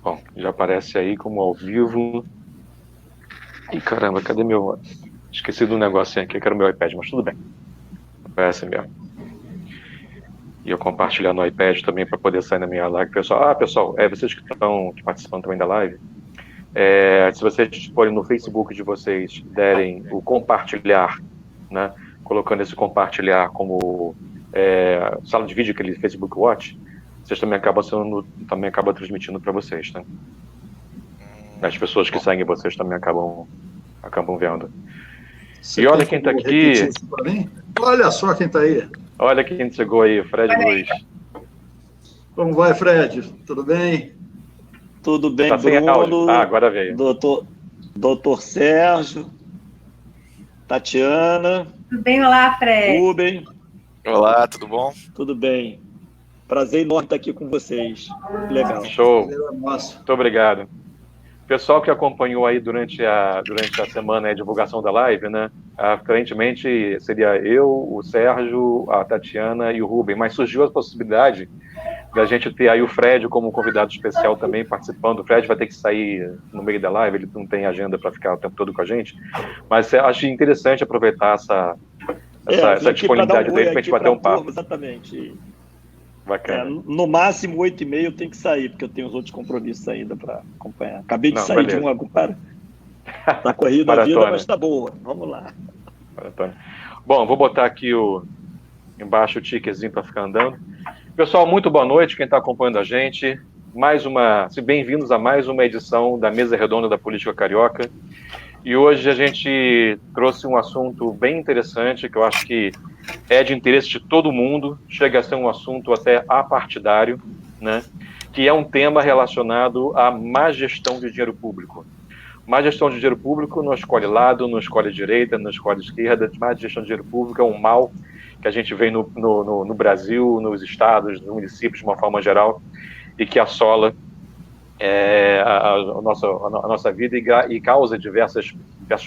Bom, já aparece aí como ao vivo. Ih, caramba, cadê meu... Esqueci do negocinho aqui, que era o meu iPad, mas tudo bem. Aparece mesmo. E eu compartilhar no iPad também para poder sair na minha live. Pessoal, vocês que estão participando também da live, se vocês forem no Facebook de vocês, derem o compartilhar, né? Colocando esse compartilhar como sala de vídeo, aquele Facebook Watch, vocês também acabam transmitindo para vocês, né? As pessoas que seguem vocês também acabam vendo. Você olha quem está aqui. Olha só quem está aí. Olha quem chegou aí, Fred Luiz. Como vai, Fred? Tudo bem? Tudo bem, tá sem Bruno. Áudio. Agora veio. Doutor Sérgio, Tatiana. Tudo bem? Olá, Fred. Rubem. Olá, tudo bom? Tudo bem. Prazer enorme estar aqui com vocês. Legal. Show. Muito obrigado. Pessoal que acompanhou aí durante a semana a divulgação da live, né? Aparentemente seria eu, o Sérgio, a Tatiana e o Rubem, mas surgiu a possibilidade da gente ter aí o Fred como convidado especial também participando. O Fred vai ter que sair no meio da live, ele não tem agenda para ficar o tempo todo com a gente, mas acho interessante aproveitar essa disponibilidade dele para a gente bater um papo. Exatamente. Bacana. No máximo 8h30 eu tenho que sair, porque eu tenho os outros compromissos ainda para acompanhar. Acabei de sair de uma da corrida da vida, mas está boa. Vamos lá. Maratona. Bom, vou botar aqui embaixo o ticketzinho para ficar andando. Pessoal, muito boa noite, quem está acompanhando a gente. Bem-vindos a mais uma edição da Mesa Redonda da Política Carioca. E hoje a gente trouxe um assunto bem interessante, que eu acho que é de interesse de todo mundo, chega a ser um assunto até apartidário, né? Que é um tema relacionado à má gestão de dinheiro público. Má gestão de dinheiro público não escolhe lado, não escolhe direita, não escolhe esquerda. Má gestão de dinheiro público é um mal que a gente vê no Brasil, nos estados, nos municípios, de uma forma geral, e que assola a nossa vida e causa diversos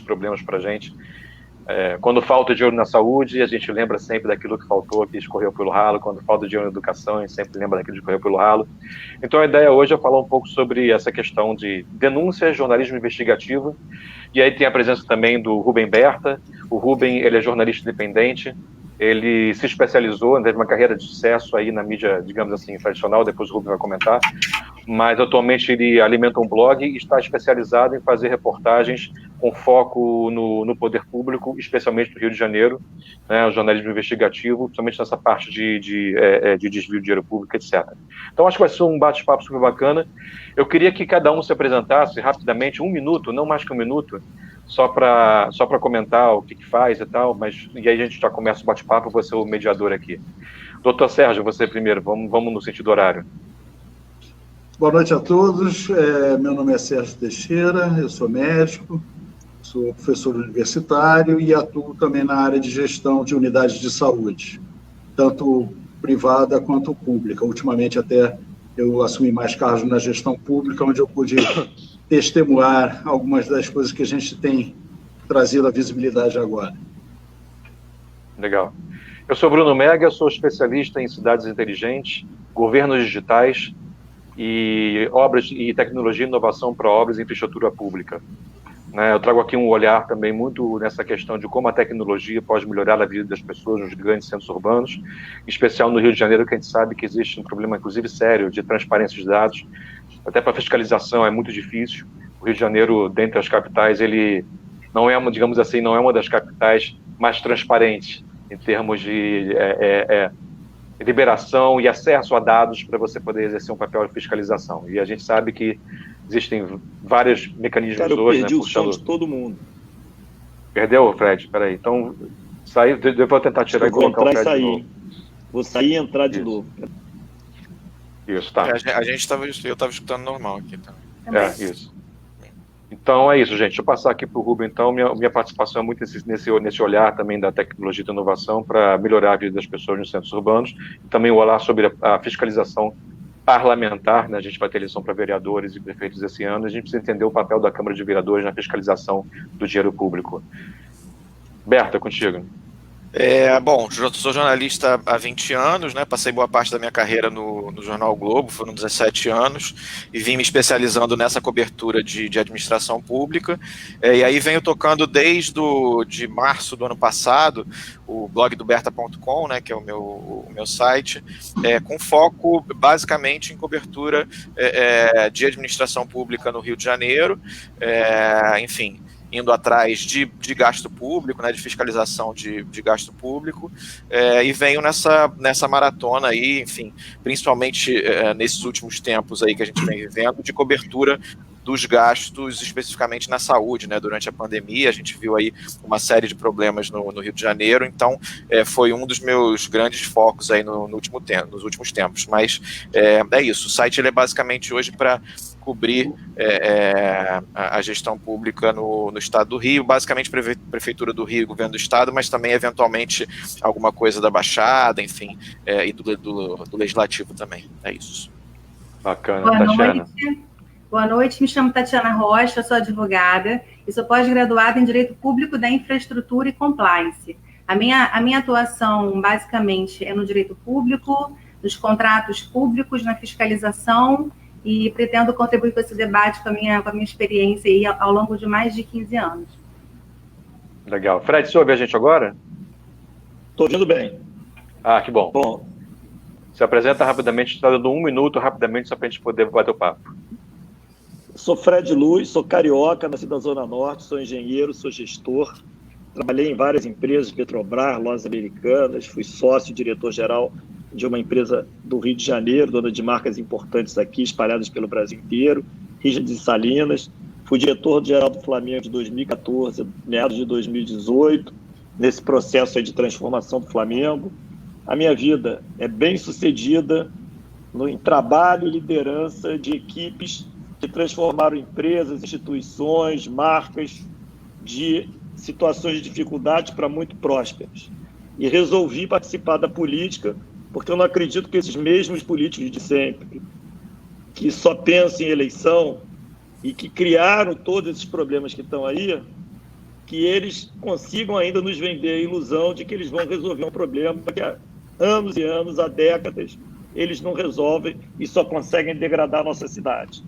problemas para a gente. Quando falta dinheiro na saúde, a gente lembra sempre daquilo que faltou, que escorreu pelo ralo. Quando falta dinheiro na educação, a gente sempre lembra daquilo que escorreu pelo ralo. Então a ideia hoje é falar um pouco sobre essa questão de denúncia, jornalismo investigativo, e aí tem a presença também do Rubem Berta. O Rubem, ele é jornalista independente, ele se especializou, teve uma carreira de sucesso aí na mídia, digamos assim, tradicional, depois o Rubem vai comentar, mas atualmente ele alimenta um blog e está especializado em fazer reportagens com foco no poder público, especialmente no Rio de Janeiro, né, o jornalismo investigativo, principalmente nessa parte de desvio de dinheiro público, etc. Então acho que vai ser um bate-papo super bacana. Eu queria que cada um se apresentasse rapidamente, 1 minuto, não mais que 1 minuto, só para comentar o que faz e tal, e aí a gente já começa o bate-papo, vou ser o mediador aqui. Doutor Sérgio, você primeiro, vamos no sentido horário. Boa noite a todos, meu nome é Sérgio Teixeira, eu sou médico, sou professor universitário e atuo também na área de gestão de unidades de saúde, tanto privada quanto pública. Ultimamente até eu assumi mais cargos na gestão pública, onde eu pude testemunhar algumas das coisas que a gente tem trazido à visibilidade agora. Legal. Eu sou Bruno Mega, sou especialista em cidades inteligentes, governos digitais e obras e tecnologia e inovação para obras e infraestrutura pública. Eu trago aqui um olhar também muito nessa questão de como a tecnologia pode melhorar a vida das pessoas nos grandes centros urbanos, em especial no Rio de Janeiro, que a gente sabe que existe um problema, inclusive, sério de transparência de dados. Até para fiscalização é muito difícil. O Rio de Janeiro, dentre as capitais, ele não é, digamos assim, não é uma das capitais mais transparentes em termos de liberação e acesso a dados para você poder exercer um papel de fiscalização. E a gente sabe que existem vários mecanismos hoje. Eu perdi o som de todo mundo. Perdeu, Fred? Peraí. Então, saiu, eu vou tentar tirar e colocar o Fred de novo. Vou sair e entrar de novo. Isso, tá. Eu estava escutando normal aqui também. Isso. Então é isso, gente. Deixa eu passar aqui para o Rubem. Então, minha participação é muito nesse olhar também da tecnologia e da inovação para melhorar a vida das pessoas nos centros urbanos. E também o olhar sobre a fiscalização parlamentar, né? A gente vai ter eleição para vereadores e prefeitos esse ano. A gente precisa entender o papel da Câmara de Vereadores na fiscalização do dinheiro público. Berta, contigo. Bom, sou jornalista há 20 anos, né? Passei boa parte da minha carreira no Jornal o Globo, foram 17 anos, e vim me especializando nessa cobertura de administração pública. E aí venho tocando de março do ano passado o blog do Berta.com, né, que é o meu site, com foco basicamente em cobertura de administração pública no Rio de Janeiro, enfim, indo atrás de gasto público, né, de fiscalização de gasto público, e venho nessa maratona aí, enfim, principalmente nesses últimos tempos aí que a gente vem vivendo, de cobertura dos gastos especificamente na saúde, né? Durante a pandemia a gente viu aí uma série de problemas no Rio de Janeiro, então foi um dos meus grandes focos aí nos últimos tempos, mas é isso, o site ele é basicamente hoje para cobrir a gestão pública no estado do Rio, basicamente Prefeitura do Rio e Governo do Estado, mas também eventualmente alguma coisa da Baixada, enfim, e do Legislativo também, é isso. Bacana, Tatiana. Boa noite, me chamo Tatiana Rocha, sou advogada e sou pós-graduada em Direito Público da Infraestrutura e Compliance. A minha atuação, basicamente, é no direito público, nos contratos públicos, na fiscalização, e pretendo contribuir com esse debate com a minha experiência aí ao longo de mais de 15 anos. Legal. Fred, você ouve a gente agora? Estou ouvindo bem. Ah, que bom. Bom. Se apresenta rapidamente, está dando 1 minuto, rapidamente, só para a gente poder bater o papo. Sou Fred Luz, sou carioca, nasci da Zona Norte, sou engenheiro, sou gestor. Trabalhei em várias empresas, Petrobras, Lojas Americanas, fui sócio, diretor-geral de uma empresa do Rio de Janeiro, dona de marcas importantes aqui, espalhadas pelo Brasil inteiro, Richard e Salinas. Fui diretor-geral do Flamengo de 2014, meados de 2018, nesse processo aí de transformação do Flamengo. A minha vida é bem sucedida em trabalho e liderança de equipes que transformaram empresas, instituições, marcas de situações de dificuldade para muito prósperas. E resolvi participar da política, porque eu não acredito que esses mesmos políticos de sempre, que só pensam em eleição e que criaram todos esses problemas que estão aí, que eles consigam ainda nos vender a ilusão de que eles vão resolver um problema que há anos e anos, há décadas, eles não resolvem e só conseguem degradar a nossa cidade.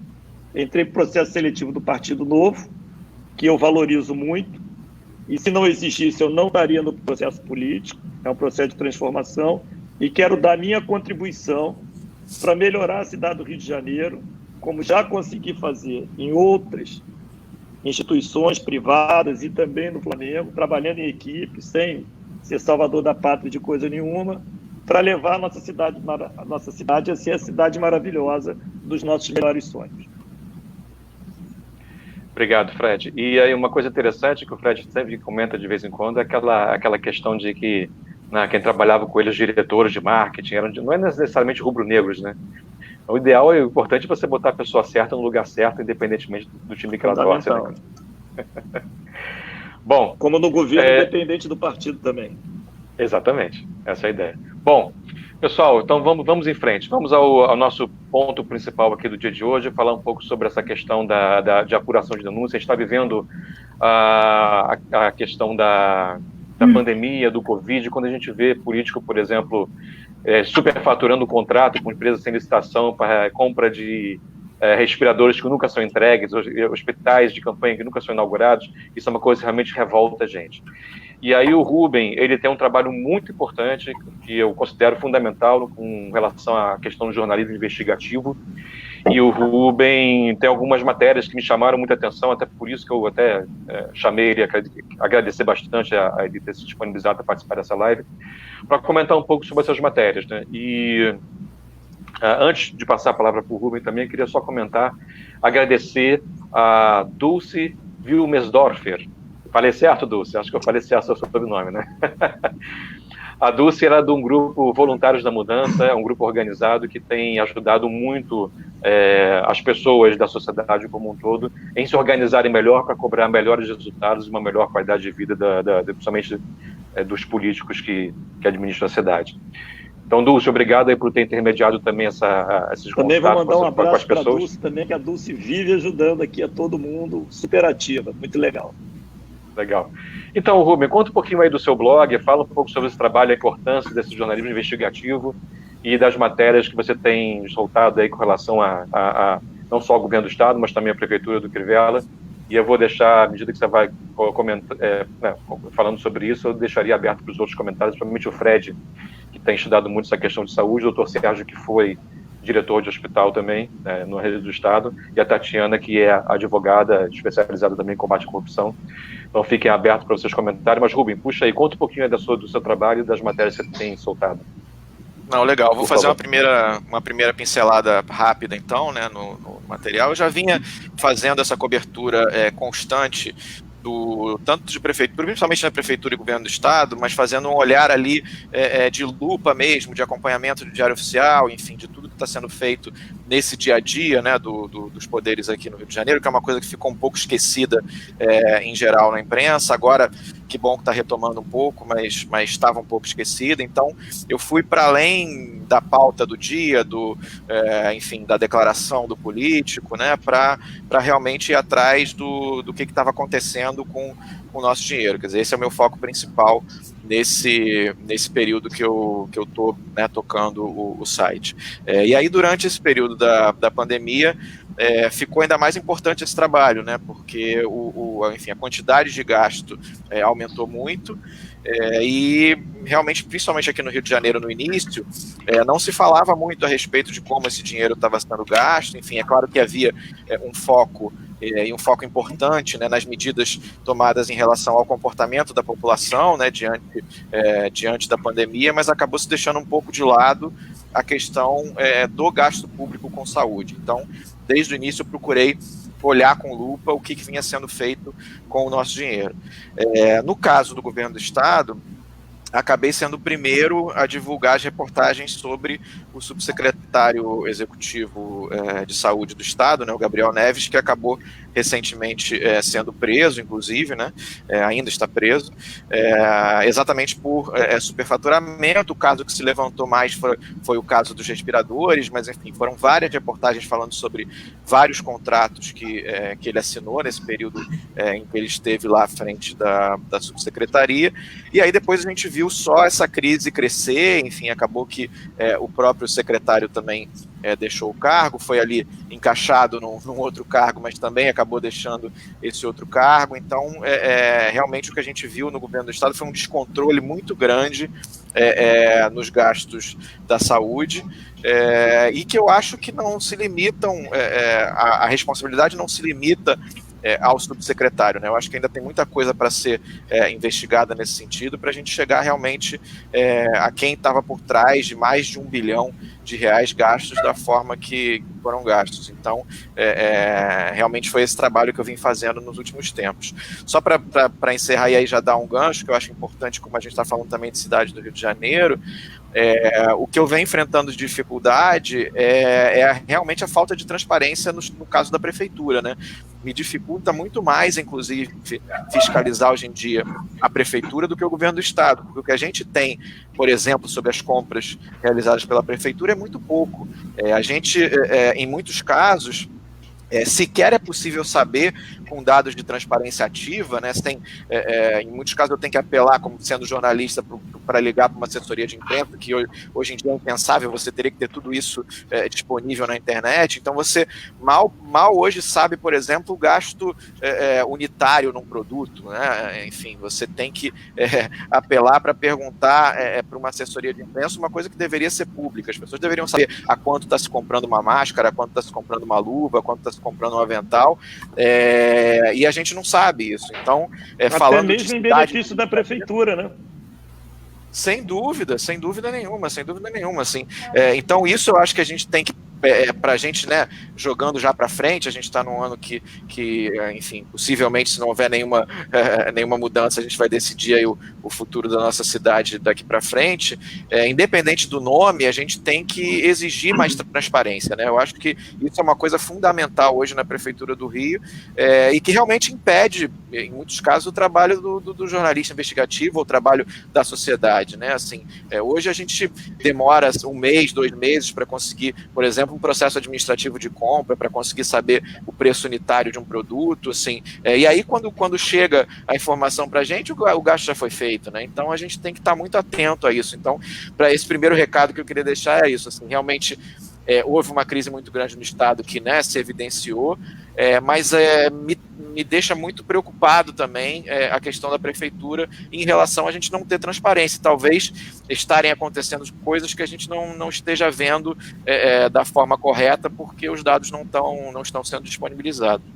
Entrei no processo seletivo do Partido Novo, que eu valorizo muito, e se não existisse, eu não estaria no processo político, é um processo de transformação, e quero dar minha contribuição para melhorar a cidade do Rio de Janeiro, como já consegui fazer em outras instituições privadas e também no Flamengo, trabalhando em equipe, sem ser salvador da pátria de coisa nenhuma, para levar a nossa cidade a ser a cidade maravilhosa dos nossos melhores sonhos. Obrigado, Fred. E aí uma coisa interessante que o Fred sempre comenta de vez em quando é aquela questão de que quem trabalhava com ele, os diretores de marketing, não é necessariamente rubro-negros, né? O ideal e o importante é você botar a pessoa certa no lugar certo, independentemente do time que ela torce. Né? Bom, como no governo, independente do partido também. Exatamente, essa é a ideia. Bom, pessoal, então vamos em frente. Vamos ao nosso ponto principal aqui do dia de hoje, falar um pouco sobre essa questão de apuração de denúncia. A gente está vivendo a questão da pandemia, do Covid, quando a gente vê político, por exemplo, superfaturando o contrato com empresas sem licitação para compra de respiradores que nunca são entregues, hospitais de campanha que nunca são inaugurados. Isso é uma coisa que realmente revolta a gente. E aí o Rubem, ele tem um trabalho muito importante, que eu considero fundamental com relação à questão do jornalismo investigativo, e o Rubem tem algumas matérias que me chamaram muita atenção, até por isso que eu até chamei ele, agradecer bastante a ele ter se disponibilizado para participar dessa live, para comentar um pouco sobre essas matérias, né? E antes de passar a palavra para o Rubem também, eu queria só agradecer a Dulce Wilmersdorfer. Falei certo, Dulce? Acho que eu falei certo o seu sobrenome, né? A Dulce era de um grupo Voluntários da Mudança, é um grupo organizado que tem ajudado muito as pessoas da sociedade como um todo em se organizarem melhor para cobrar melhores resultados e uma melhor qualidade de vida, principalmente dos políticos que administram a cidade. Então, Dulce, obrigado aí por ter intermediado também esses contatos também vou mandar um abraço para as pessoas. Dulce também, que a Dulce vive ajudando aqui a todo mundo, super ativa, muito legal. Legal. Então, Rubem, conta um pouquinho aí do seu blog, fala um pouco sobre esse trabalho, a importância desse jornalismo investigativo e das matérias que você tem soltado aí com relação a não só ao governo do Estado, mas também a Prefeitura do Crivella. E eu vou deixar, à medida que você vai falando sobre isso, eu deixaria aberto para os outros comentários, principalmente o Fred, que tem estudado muito essa questão de saúde, o doutor Sérgio, que foi diretor de hospital também, no Rio do Estado, e a Tatiana, que é advogada especializada também em combate à corrupção. Então fiquem abertos para os seus comentários. Mas, Rubem, puxa aí, conta um pouquinho aí do seu trabalho e das matérias que você tem soltado. Não, legal. Vou fazer uma primeira pincelada rápida, então, né, no material. Eu já vinha fazendo essa cobertura constante tanto de prefeitura, principalmente na prefeitura e governo do estado, mas fazendo um olhar ali de lupa mesmo, de acompanhamento do Diário Oficial, enfim, de tudo que está sendo feito nesse dia a dia, né, dos poderes aqui no Rio de Janeiro, que é uma coisa que ficou um pouco esquecida em geral na imprensa. Agora, que bom que está retomando um pouco, mas estava um pouco esquecida. Então, eu fui para além da pauta do dia, enfim, da declaração do político, né, para realmente ir atrás do que estava acontecendo com o nosso dinheiro. Quer dizer, esse é o meu foco principal nesse período que eu estou, né, tocando o site. E aí, durante esse período da pandemia, ficou ainda mais importante esse trabalho, né, porque enfim, a quantidade de gasto aumentou muito, e realmente, principalmente aqui no Rio de Janeiro no início, não se falava muito a respeito de como esse dinheiro estava sendo gasto. Enfim, é claro que havia um foco e um foco importante, né, nas medidas tomadas em relação ao comportamento da população, né, diante da pandemia, mas acabou se deixando um pouco de lado a questão do gasto público com saúde. Então, desde o início eu procurei olhar com lupa o que vinha sendo feito com o nosso dinheiro. No caso do governo do estado, acabei sendo o primeiro a divulgar as reportagens sobre o subsecretário executivo de saúde do estado, né, o Gabriel Neves, que acabou recentemente sendo preso, inclusive, né, ainda está preso, exatamente por superfaturamento. O caso que se levantou mais foi o caso dos respiradores, mas enfim, foram várias reportagens falando sobre vários contratos que ele assinou nesse período em que ele esteve lá à frente da subsecretaria. E aí depois a gente viu só essa crise crescer. Enfim, acabou que o próprio secretário também deixou o cargo, foi ali encaixado num outro cargo, mas também acabou deixando esse outro cargo. Então, realmente o que a gente viu no governo do estado foi um descontrole muito grande nos gastos da saúde, e que eu acho que não se limitam, a responsabilidade não se limita ao subsecretário, né? Eu acho que ainda tem muita coisa para ser investigada nesse sentido, para a gente chegar realmente a quem estava por trás de mais de R$1 bilhão gastos da forma que foram gastos. Então, realmente foi esse trabalho que eu vim fazendo nos últimos tempos. Só para encerrar e aí já dar um gancho, que eu acho importante, como a gente está falando também de cidade do Rio de Janeiro, o que eu venho enfrentando de dificuldade é realmente a falta de transparência no caso da prefeitura, né? Me dificulta muito mais, inclusive, fiscalizar hoje em dia a prefeitura do que o governo do estado, porque o que a gente tem, por exemplo, sobre as compras realizadas pela prefeitura é muito pouco. A gente, em muitos casos, sequer é possível saber com dados de transparência ativa, né? Em muitos casos eu tenho que apelar, como sendo jornalista, para ligar para uma assessoria de imprensa, que hoje em dia é impensável, você teria que ter tudo isso disponível na internet. Então você mal hoje sabe, por exemplo, o gasto unitário num produto, né? Enfim, você tem que apelar para perguntar para uma assessoria de imprensa uma coisa que deveria ser pública. As pessoas deveriam saber a quanto está se comprando uma máscara, a quanto está se comprando uma luva, a quanto está se comprando um avental, e a gente não sabe isso. Então, falando até mesmo em benefício da prefeitura, né? Sem dúvida nenhuma, assim. Então, isso eu acho que a gente tem que, para a gente, né, jogando já para frente, a gente está num ano que, enfim, possivelmente, se não houver nenhuma mudança, a gente vai decidir aí o futuro da nossa cidade daqui para frente. Independente do nome, a gente tem que exigir mais transparência, né? Eu acho que isso é uma coisa fundamental hoje na Prefeitura do Rio, e que realmente impede, em muitos casos, o trabalho do jornalista investigativo, ou o trabalho da sociedade, né? Assim, hoje a gente demora 1 mês, 2 meses para conseguir, por exemplo, exemplo, um processo administrativo de compra para conseguir saber o preço unitário de um produto, assim, e aí quando chega a informação para a gente, o gasto já foi feito, né? Então a gente tem que estar muito atento a isso. Então, para esse primeiro recado que eu queria deixar é isso, assim, realmente houve uma crise muito grande no Estado que, né, se evidenciou, mas me deixa muito preocupado também a questão da prefeitura em relação a gente não ter transparência. Talvez estarem acontecendo coisas que a gente não esteja vendo da forma correta porque os dados não estão sendo disponibilizados.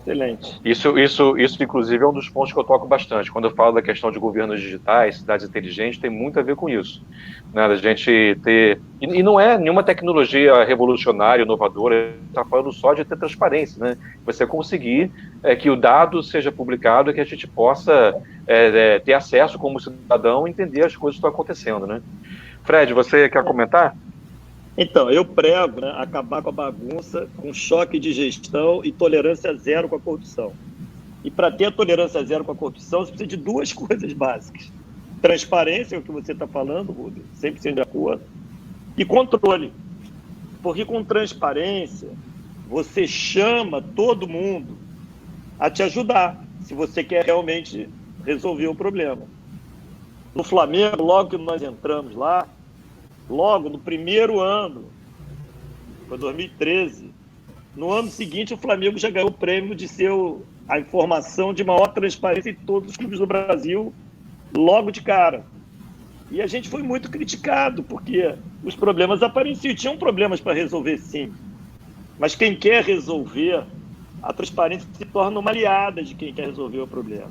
Excelente. Isso, inclusive, é um dos pontos que eu toco bastante. Quando eu falo da questão de governos digitais, cidades inteligentes, tem muito a ver com isso. Né? A gente ter... E não é nenhuma tecnologia revolucionária, inovadora, está falando só de ter transparência, né? Você conseguir que o dado seja publicado e que a gente possa ter acesso como cidadão e entender as coisas que estão acontecendo, né? Fred, você quer comentar? Então, eu prego, né, acabar com a bagunça, com choque de gestão e tolerância zero com a corrupção. E para ter a tolerância zero com a corrupção, você precisa de duas coisas básicas. Transparência, é o que você está falando, Rubens, 100% de acordo, e controle. Porque com transparência, você chama todo mundo a te ajudar, se você quer realmente resolver o problema. No Flamengo, logo que nós entramos lá, logo no primeiro ano, foi 2013, no ano seguinte o Flamengo já ganhou o prêmio de ser a informação de maior transparência em todos os clubes do Brasil, logo de cara. E a gente foi muito criticado, porque os problemas apareciam, tinham problemas para resolver sim, mas quem quer resolver, a transparência se torna uma aliada de quem quer resolver o problema.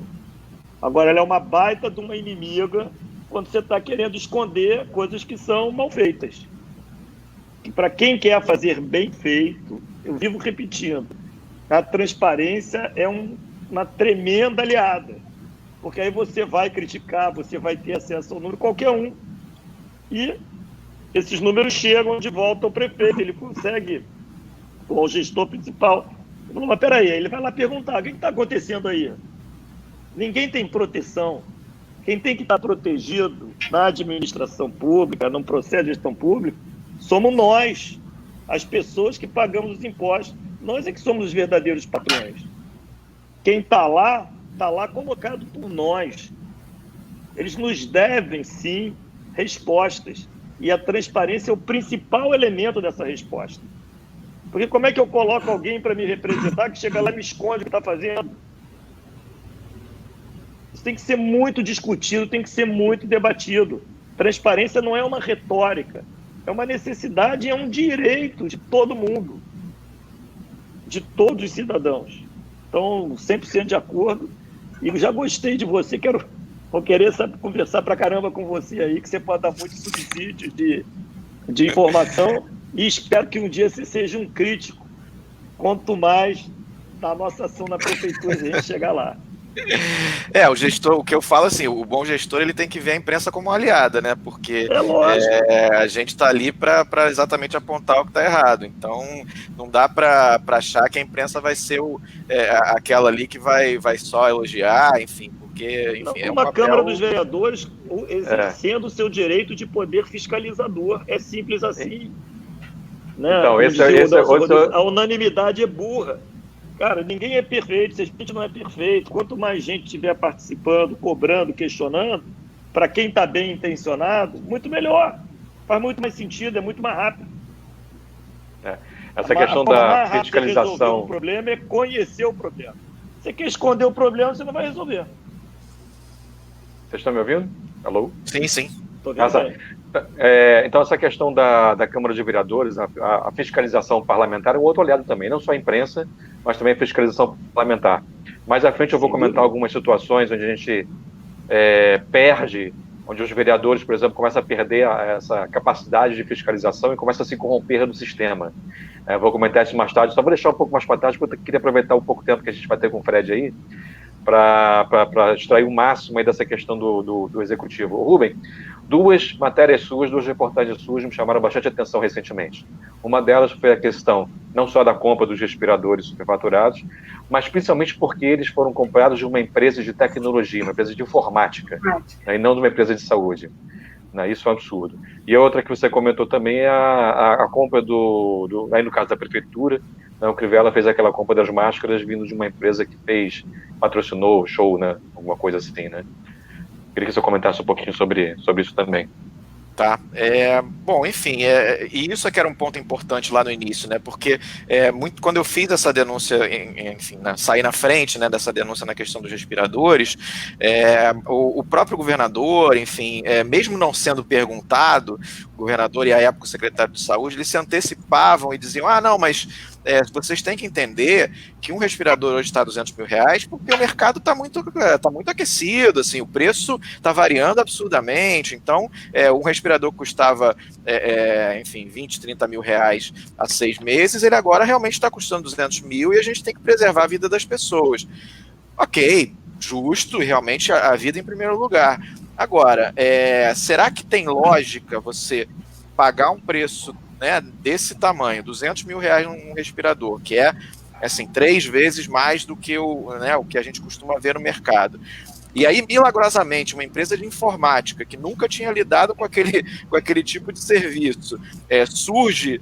Agora, ela é uma baita de uma inimiga quando você está querendo esconder coisas que são mal feitas. Para quem quer fazer bem feito, eu vivo repetindo, a transparência é uma tremenda aliada, porque aí você vai criticar, você vai ter acesso ao número, qualquer um, e esses números chegam de volta ao prefeito, ele consegue, ou ao gestor principal, falo, mas peraí, ele vai lá perguntar, o que está acontecendo aí? Ninguém tem proteção. Quem tem que estar protegido na administração pública, no processo de gestão pública, somos nós, as pessoas que pagamos os impostos. Nós é que somos os verdadeiros patrões. Quem está lá colocado por nós. Eles nos devem, sim, respostas. E a transparência é o principal elemento dessa resposta. Porque como é que eu coloco alguém para me representar que chega lá e me esconde o que está fazendo? Isso tem que ser muito discutido, tem que ser muito debatido. Transparência não é uma retórica, é uma necessidade e é um direito de todo mundo, de todos os cidadãos. Então, 100% de acordo. E já gostei de você, vou querer conversar pra caramba com você aí, que você pode dar muito subsídio de informação e espero que um dia você seja um crítico, quanto mais da nossa ação na prefeitura a gente chegar lá. O gestor, o que eu falo assim, o bom gestor ele tem que ver a imprensa como uma aliada, né? Porque a gente está ali para exatamente apontar o que está errado. Então não dá para achar que a imprensa vai ser aquela ali que vai só elogiar, enfim, porque enfim, uma papel... Câmara dos Vereadores exercendo o seu direito de poder fiscalizador. É simples assim. Né? Então, a unanimidade é burra. Cara, ninguém é perfeito, se a gente não é perfeito, quanto mais gente estiver participando, cobrando, questionando, para quem está bem intencionado, muito melhor. Faz muito mais sentido, é muito mais rápido. Essa questão da fiscalização... Resolver o problema é conhecer o problema. Você quer esconder o problema, você não vai resolver. Vocês estão me ouvindo? Alô? Sim, sim. Estou vendo bem. Então, essa questão da Câmara de Vereadores, a fiscalização parlamentar é um outro olhado também, não só a imprensa, mas também a fiscalização parlamentar. Mais à frente eu vou comentar algumas situações onde a gente perde, onde os vereadores, por exemplo, começam a perder essa capacidade de fiscalização e começam a se corromper no sistema. Vou comentar isso mais tarde, só vou deixar um pouco mais para trás, porque eu queria aproveitar o pouco tempo que a gente vai ter com o Fred aí, para extrair o máximo aí dessa questão do executivo. Rubem, duas matérias suas, duas reportagens suas me chamaram bastante atenção recentemente. Uma delas foi a questão não só da compra dos respiradores superfaturados, mas principalmente porque eles foram comprados de uma empresa de tecnologia, uma empresa de informática, né, e não de uma empresa de saúde. Né, isso é um absurdo. E a outra que você comentou também é a compra aí no caso da prefeitura, né, o Crivella fez aquela compra das máscaras vindo de uma empresa que patrocinou o show, né, alguma coisa assim, né. Queria que você comentasse um pouquinho sobre isso também. Tá. Bom, enfim, e isso é que era um ponto importante lá no início, né? Porque quando eu fiz essa denúncia, enfim, saí na frente, né, dessa denúncia na questão dos respiradores, o próprio governador, enfim, mesmo não sendo perguntado, o governador e à época o secretário de saúde, eles se antecipavam e diziam, não, mas vocês têm que entender que um respirador hoje está R$200 mil porque o mercado está muito aquecido, assim, o preço está variando absurdamente, então um respirador custava enfim, 20, 30 mil reais há 6 meses, ele agora realmente está custando 200 mil e a gente tem que preservar a vida das pessoas. Ok, justo, e realmente a vida em primeiro lugar. Agora, será que tem lógica você pagar um preço, né, desse tamanho, 200 mil reais num respirador, que é assim, 3 vezes mais do que o que a gente costuma ver no mercado. E aí, milagrosamente, uma empresa de informática que nunca tinha lidado com aquele tipo de serviço surge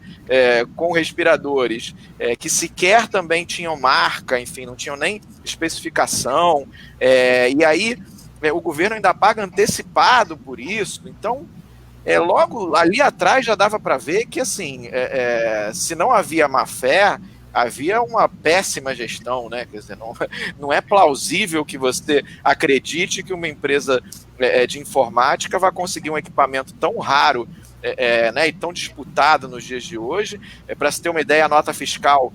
com respiradores que sequer também tinham marca, enfim, não tinham nem especificação, e aí o governo ainda paga antecipado por isso. Então, logo ali atrás já dava para ver que, assim, se não havia má fé, havia uma péssima gestão, né? Quer dizer, não é plausível que você acredite que uma empresa de informática vai conseguir um equipamento tão raro, né, e tão disputado nos dias de hoje. Para se ter uma ideia, a nota fiscal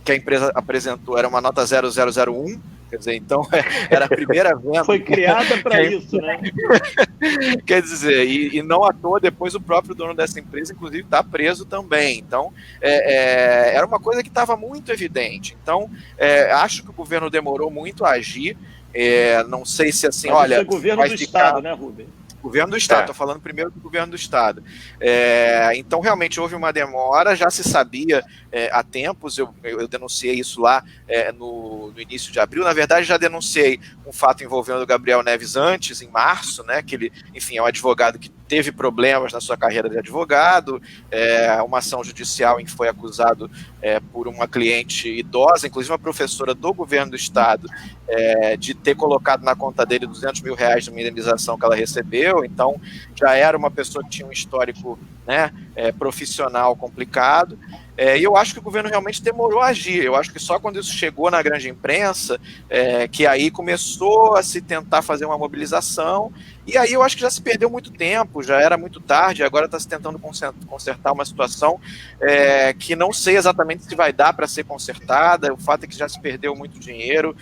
que a empresa apresentou era uma nota 0001, quer dizer, então era a primeira venda. Foi criada para isso, né? Quer dizer, e não à toa, depois o próprio dono dessa empresa, inclusive, está preso também. Então, era uma coisa que estava muito evidente. Então, acho que o governo demorou muito a agir. Não sei se assim, mas olha... Isso é governo do Estado, né, Rubem? Governo do Estado, estou falando primeiro do governo do Estado. Então, realmente, houve uma demora, já se sabia há tempos, eu denunciei isso lá no início de abril. Na verdade, já denunciei um fato envolvendo o Gabriel Neves antes, em março, né, que ele, enfim, é um advogado que teve problemas na sua carreira de advogado, uma ação judicial em que foi acusado por uma cliente idosa, inclusive uma professora do governo do Estado, de ter colocado na conta dele 200 mil reais de uma indenização que ela recebeu. Então já era uma pessoa que tinha um histórico, né, profissional complicado. E eu acho que o governo realmente demorou a agir. Eu acho que só quando isso chegou na grande imprensa, que aí começou a se tentar fazer uma mobilização, e aí eu acho que já se perdeu muito tempo, já era muito tarde, agora está se tentando consertar uma situação que não sei exatamente se vai dar para ser consertada. O fato é que já se perdeu muito dinheiro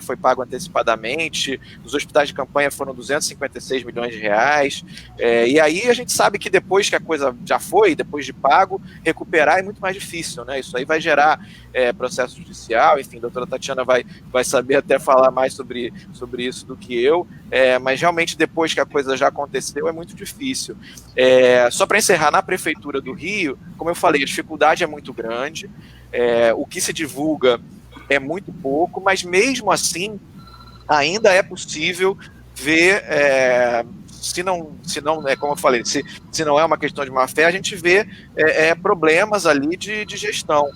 foi pago antecipadamente, os hospitais de campanha foram 256 milhões de reais, e aí a gente sabe que depois que a coisa já foi, depois de pago, recuperar é muito mais difícil, né? Isso aí vai gerar processo judicial, enfim, a doutora Tatiana vai saber até falar mais sobre isso do que eu, mas realmente depois que a coisa já aconteceu é muito difícil. Só para encerrar, na Prefeitura do Rio, como eu falei, a dificuldade é muito grande, o que se divulga é muito pouco, mas mesmo assim ainda é possível ver, se não como eu falei, se não é uma questão de má fé, a gente vê problemas ali de gestão.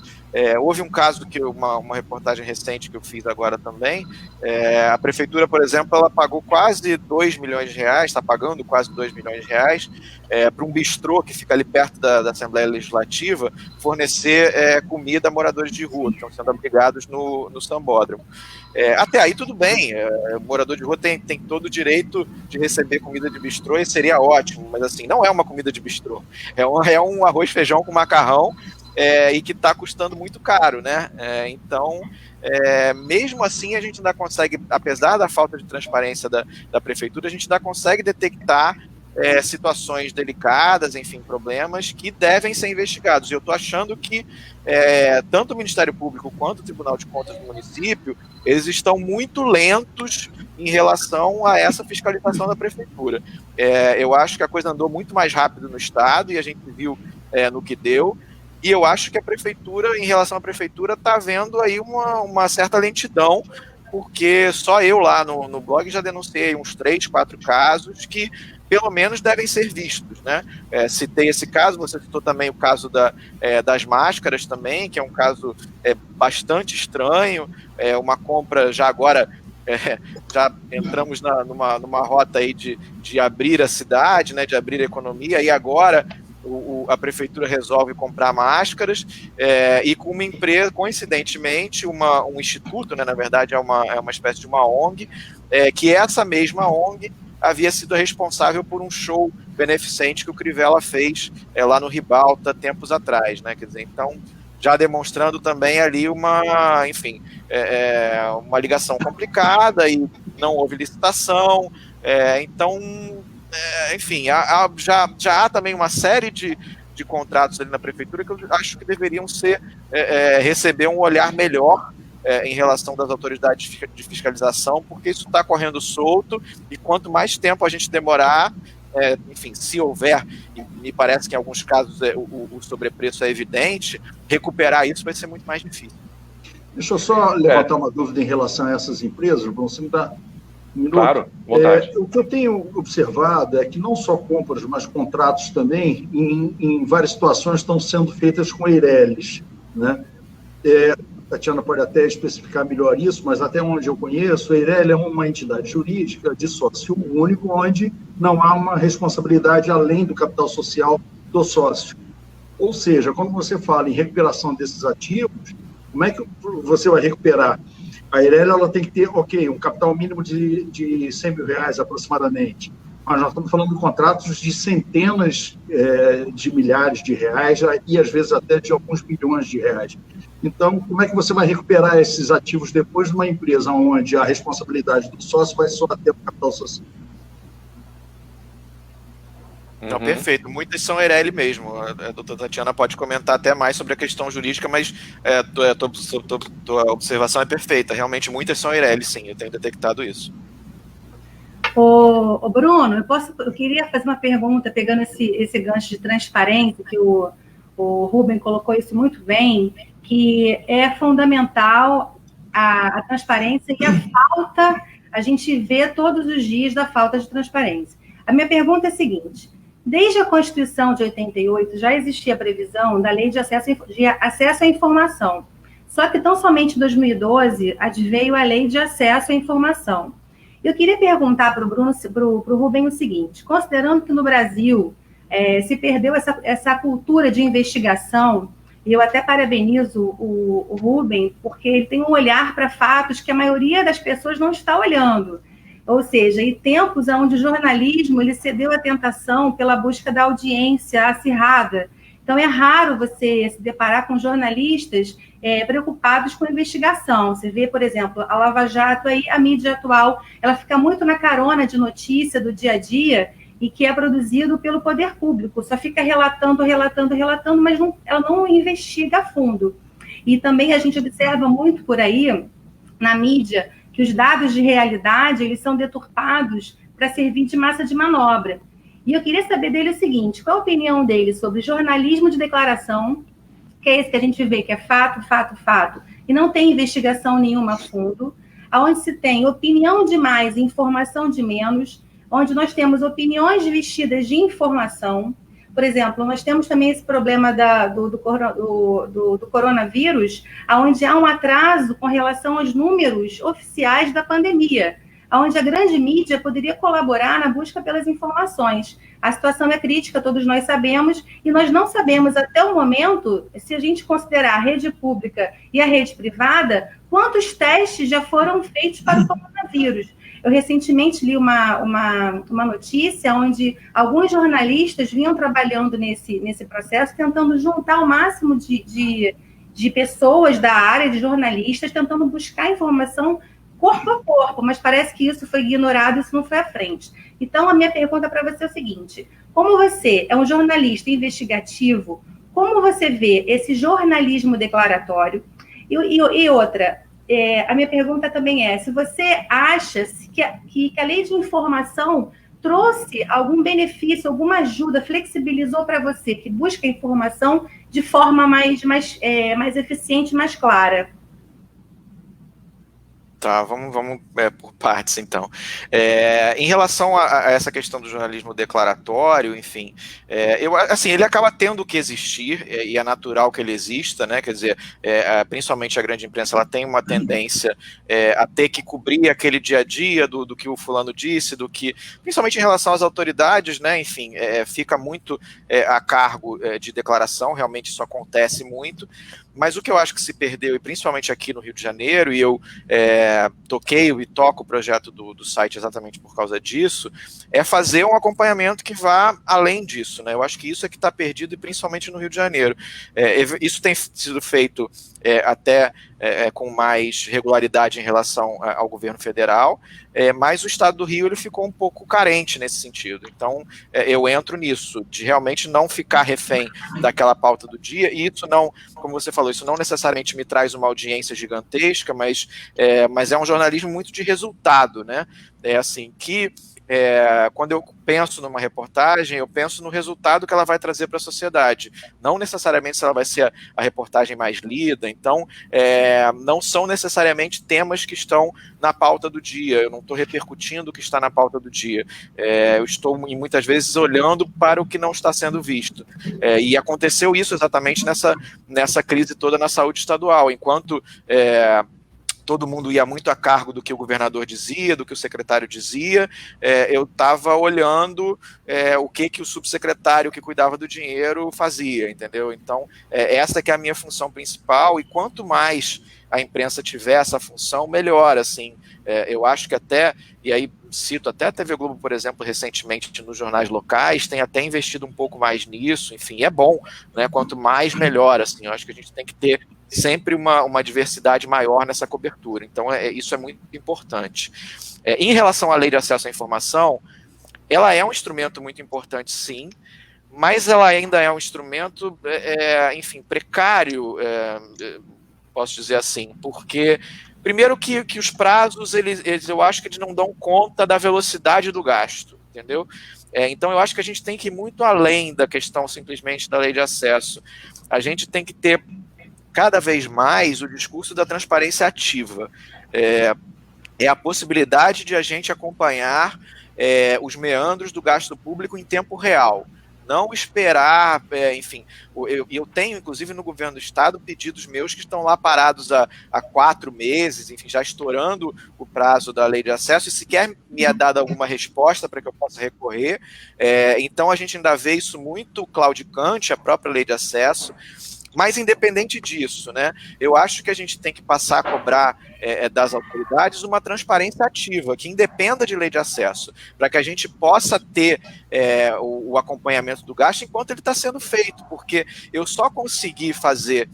Houve um caso que uma reportagem recente que eu fiz agora também, a prefeitura, por exemplo, ela pagou quase 2 milhões de reais, está pagando quase 2 milhões de reais para um bistrô que fica ali perto da Assembleia Legislativa fornecer comida a moradores de rua que estão sendo abrigados no Sambódromo. Até aí tudo bem, o morador de rua tem todo o direito de receber comida de bistrô e seria ótimo, mas assim, não é uma comida de bistrô, é um arroz, feijão com macarrão, e que está custando muito caro, né? Então, mesmo assim, a gente ainda consegue, apesar da falta de transparência da prefeitura, a gente ainda consegue detectar situações delicadas, enfim, problemas que devem ser investigados. E eu estou achando que tanto o Ministério Público quanto o Tribunal de Contas do município, eles estão muito lentos em relação a essa fiscalização da Prefeitura. Eu acho que a coisa andou muito mais rápido no Estado, e a gente viu no que deu, e eu acho que a Prefeitura, em relação à Prefeitura, está vendo aí uma certa lentidão, porque só eu lá no blog já denunciei uns 3, 4 casos que pelo menos devem ser vistos, né? Citei esse caso, você citou também o caso das máscaras também, que é um caso bastante estranho, uma compra já agora, já entramos numa rota aí de abrir a cidade, né, de abrir a economia, e agora a prefeitura resolve comprar máscaras, e com uma empresa, coincidentemente, um instituto, né, na verdade é uma espécie de uma ONG, que essa mesma ONG havia sido responsável por um show beneficente que o Crivella fez lá no Ribalta tempos atrás, né? Quer dizer, então, já demonstrando também ali uma ligação complicada, e não houve licitação, então, enfim, já há também uma série de contratos ali na prefeitura que eu acho que deveriam receber um olhar melhor em relação das autoridades de fiscalização, porque isso está correndo solto, e quanto mais tempo a gente demorar, enfim, se houver, e me parece que em alguns casos o sobrepreço é evidente, recuperar isso vai ser muito mais difícil. Deixa eu só levantar uma dúvida em relação a essas empresas, Bruno, você me dá um minuto? Claro, vontade. O que eu tenho observado é que não só compras, mas contratos também, em várias situações, estão sendo feitas com Eireles, né? A Tatiana pode até especificar melhor isso, mas até onde eu conheço, a Eireli é uma entidade jurídica de sócio único, onde não há uma responsabilidade além do capital social do sócio. Ou seja, quando você fala em recuperação desses ativos, como é que você vai recuperar? A Eireli, ela tem que ter, um capital mínimo de 100 mil reais aproximadamente, mas nós estamos falando de contratos de centenas de milhares de reais e às vezes até de alguns milhões de reais. Então, como é que você vai recuperar esses ativos depois de uma empresa onde a responsabilidade do sócio vai só até o capital social? Não, perfeito. Muitas são Eireli mesmo. A doutora Tatiana pode comentar até mais sobre a questão jurídica, mas tua observação é perfeita. Realmente, muitas são Eireli, sim. Eu tenho detectado isso. Ô Bruno, eu queria fazer uma pergunta, pegando esse gancho de transparência, que o Rubem colocou isso muito bem, que é fundamental a transparência e a falta, a gente vê todos os dias da falta de transparência. A minha pergunta é a seguinte: desde a Constituição de 88 já existia a previsão da Lei de Acesso à Informação, só que tão somente em 2012 adveio a Lei de Acesso à Informação. Eu queria perguntar para o Rubem o seguinte: considerando que no Brasil se perdeu essa cultura de investigação, e eu até parabenizo o Rubem, porque ele tem um olhar para fatos que a maioria das pessoas não está olhando. Ou seja, em tempos onde o jornalismo ele cedeu à tentação pela busca da audiência acirrada. Então, é raro você se deparar com jornalistas preocupados com investigação. Você vê, por exemplo, a Lava Jato, aí, a mídia atual, ela fica muito na carona de notícia do dia a dia, e que é produzido pelo poder público, só fica relatando, mas ela não investiga a fundo. E também a gente observa muito por aí, na mídia, que os dados de realidade, eles são deturpados para servir de massa de manobra. E eu queria saber dele o seguinte: qual a opinião dele sobre jornalismo de declaração, que é esse que a gente vê que é fato, fato, fato, e não tem investigação nenhuma a fundo, onde se tem opinião demais e informação de menos, onde nós temos opiniões vestidas de informação. Por exemplo, nós temos também esse problema do coronavírus, onde há um atraso com relação aos números oficiais da pandemia, onde a grande mídia poderia colaborar na busca pelas informações. A situação é crítica, todos nós sabemos, e nós não sabemos até o momento, se a gente considerar a rede pública e a rede privada, quantos testes já foram feitos para o coronavírus. Eu recentemente li uma notícia onde alguns jornalistas vinham trabalhando nesse processo, tentando juntar o máximo de pessoas da área, de jornalistas, tentando buscar informação corpo a corpo, mas parece que isso foi ignorado, isso não foi à frente. Então, a minha pergunta para você é o seguinte: como você é um jornalista investigativo, como você vê esse jornalismo declaratório? E outra, a minha pergunta também é se você acha que a lei de informação trouxe algum benefício, alguma ajuda, flexibilizou para você, que busca informação de forma mais eficiente, mais clara. Tá, vamos por partes, então. Em relação a essa questão do jornalismo declaratório, enfim, assim, ele acaba tendo que existir, e é natural que ele exista, né? Quer dizer, principalmente a grande imprensa, ela tem uma tendência a ter que cobrir aquele dia a dia do que o fulano disse, principalmente em relação às autoridades, né? Enfim, fica muito a cargo de declaração, realmente isso acontece muito. Mas o que eu acho que se perdeu, e principalmente aqui no Rio de Janeiro, e eu toquei e toco o projeto do site exatamente por causa disso, é fazer um acompanhamento que vá além disso, né? Eu acho que isso é que está perdido, e principalmente no Rio de Janeiro. Isso tem sido feito até com mais regularidade em relação ao governo federal, mas o estado do Rio ele ficou um pouco carente nesse sentido. Então, eu entro nisso, de realmente não ficar refém daquela pauta do dia, e isso não, como você falou, isso não necessariamente me traz uma audiência gigantesca, mas é um jornalismo muito de resultado, né? Assim, que quando eu penso numa reportagem, eu penso no resultado que ela vai trazer para a sociedade, não necessariamente se ela vai ser a reportagem mais lida. Então, não são necessariamente temas que estão na pauta do dia, eu não estou repercutindo o que está na pauta do dia, eu estou muitas vezes olhando para o que não está sendo visto, e aconteceu isso exatamente nessa crise toda na saúde estadual, enquanto todo mundo ia muito a cargo do que o governador dizia, do que o secretário dizia, eu estava olhando o que o subsecretário que cuidava do dinheiro fazia, entendeu? Então, essa que é a minha função principal, e quanto mais a imprensa tiver essa função, melhor, assim. Eu acho que até, e aí cito até a TV Globo, por exemplo, recentemente nos jornais locais, tem até investido um pouco mais nisso, enfim, é bom, né? Quanto mais, melhor, assim. Eu acho que a gente tem que ter sempre uma diversidade maior nessa cobertura. Então, isso é muito importante. Em relação à lei de acesso à informação, ela é um instrumento muito importante, sim, mas ela ainda é um instrumento, enfim, precário, posso dizer assim, porque, primeiro que os prazos, eu acho que eles não dão conta da velocidade do gasto, entendeu? Então, eu acho que a gente tem que ir muito além da questão simplesmente da lei de acesso. A gente tem que ter cada vez mais o discurso da transparência ativa. É a possibilidade de a gente acompanhar os meandros do gasto público em tempo real. Não esperar, enfim, eu tenho, inclusive, no governo do estado, pedidos meus que estão lá parados há 4 meses, enfim, já estourando o prazo da lei de acesso, e sequer me é dada alguma resposta para que eu possa recorrer. Então, a gente ainda vê isso muito claudicante, a própria lei de acesso. Mas, independente disso, né, eu acho que a gente tem que passar a cobrar das autoridades uma transparência ativa, que independa de lei de acesso, para que a gente possa ter o acompanhamento do gasto enquanto ele está sendo feito, porque eu só consegui fazer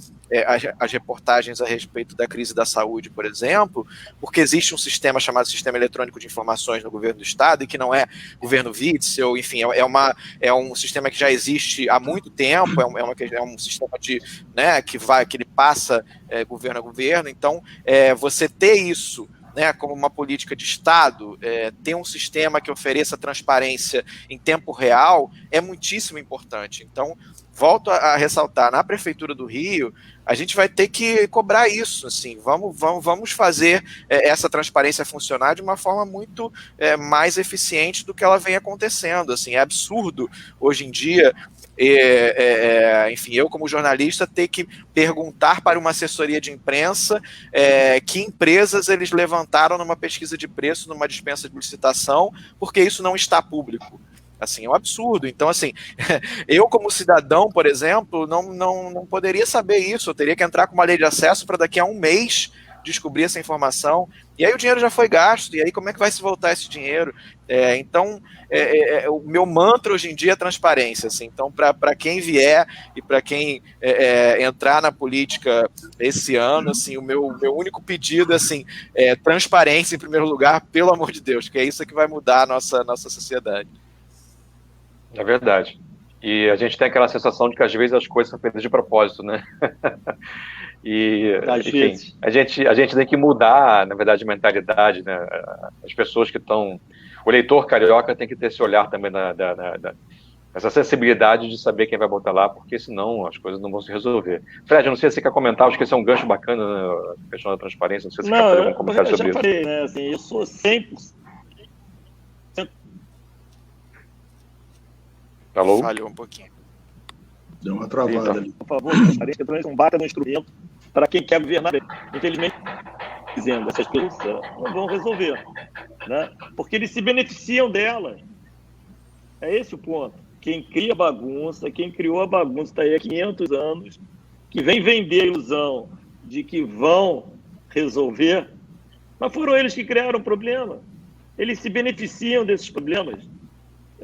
as reportagens a respeito da crise da saúde, por exemplo, porque existe um sistema chamado Sistema Eletrônico de Informações no governo do estado, e que não é governo Witzel, enfim, é um sistema que já existe há muito tempo, é um sistema que ele passa governo a governo. Então, você ter isso, né, como uma política de Estado, ter um sistema que ofereça transparência em tempo real é muitíssimo importante. Então, volto a ressaltar, na Prefeitura do Rio, a gente vai ter que cobrar isso, assim, vamos fazer essa transparência funcionar de uma forma muito mais eficiente do que ela vem acontecendo, assim, é absurdo hoje em dia, enfim, eu como jornalista ter que perguntar para uma assessoria de imprensa que empresas eles levantaram numa pesquisa de preço, numa dispensa de licitação, porque isso não está público. Assim, é um absurdo. Então, assim, eu como cidadão, por exemplo, não poderia saber isso. Eu teria que entrar com uma lei de acesso para daqui a um mês descobrir essa informação, e aí o dinheiro já foi gasto, e aí como é que vai se voltar esse dinheiro? Então, o meu mantra hoje em dia é transparência, assim. Então, para quem vier e para quem entrar na política esse ano, assim, o meu único pedido assim, é transparência em primeiro lugar, pelo amor de Deus, que é isso que vai mudar a nossa sociedade. É verdade. E a gente tem aquela sensação de que às vezes as coisas são feitas de propósito, né? E, enfim, a gente tem que mudar, na verdade, a mentalidade, né? As pessoas que estão... O eleitor carioca tem que ter esse olhar também, essa sensibilidade de saber quem vai botar lá, porque senão as coisas não vão se resolver. Fred, não sei se você quer comentar, acho que esse é um gancho bacana, né? A questão da transparência, não sei se você quer fazer algum comentário sobre isso. Eu já falei, né? Assim, eu sou 100%... Alô? Falhou um pouquinho. Deu uma travada ali. Por favor, transparência também não bata no instrumento para quem quer governar. Infelizmente, dizendo, essas coisas não vão resolver, né? Porque eles se beneficiam delas. É esse o ponto. Quem cria bagunça, quem criou a bagunça está aí há 500 anos, que vem vender a ilusão de que vão resolver, mas foram eles que criaram o problema. Eles se beneficiam desses problemas.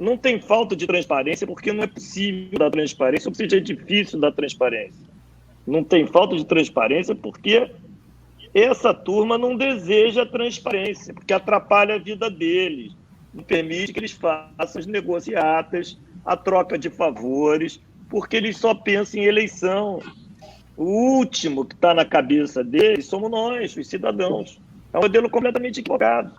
Não tem falta de transparência, porque não é possível dar transparência, ou seja, é difícil dar transparência. Não tem falta de transparência porque essa turma não deseja transparência, porque atrapalha a vida deles, não permite que eles façam as negociatas, a troca de favores, porque eles só pensam em eleição. O último que está na cabeça deles somos nós, os cidadãos. É um modelo completamente equivocado.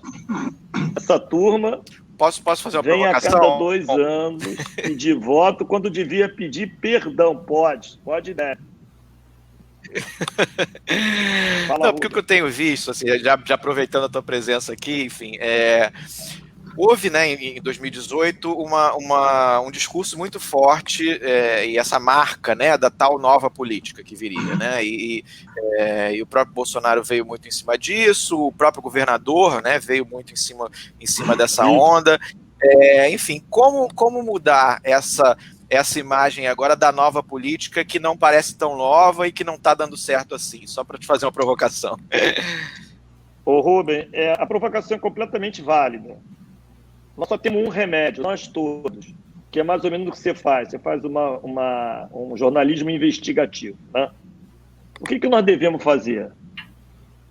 Essa turma... Posso fazer uma vem provocação? a cada 2 anos pedir voto quando devia pedir perdão. Pode deve. Não, porque o que eu tenho visto, assim, já aproveitando a tua presença aqui, enfim, houve, né, em 2018 um discurso muito forte e essa marca, né, da tal nova política que viria, né, e o próprio Bolsonaro veio muito em cima disso, o próprio governador, né, veio muito em cima dessa onda, enfim, como mudar essa imagem agora da nova política que não parece tão nova e que não está dando certo assim, só para te fazer uma provocação. Ô Rubem, a provocação é completamente válida. Nós só temos um remédio, nós todos, que é mais ou menos o que você faz. Você faz um jornalismo investigativo, né? O que nós devemos fazer?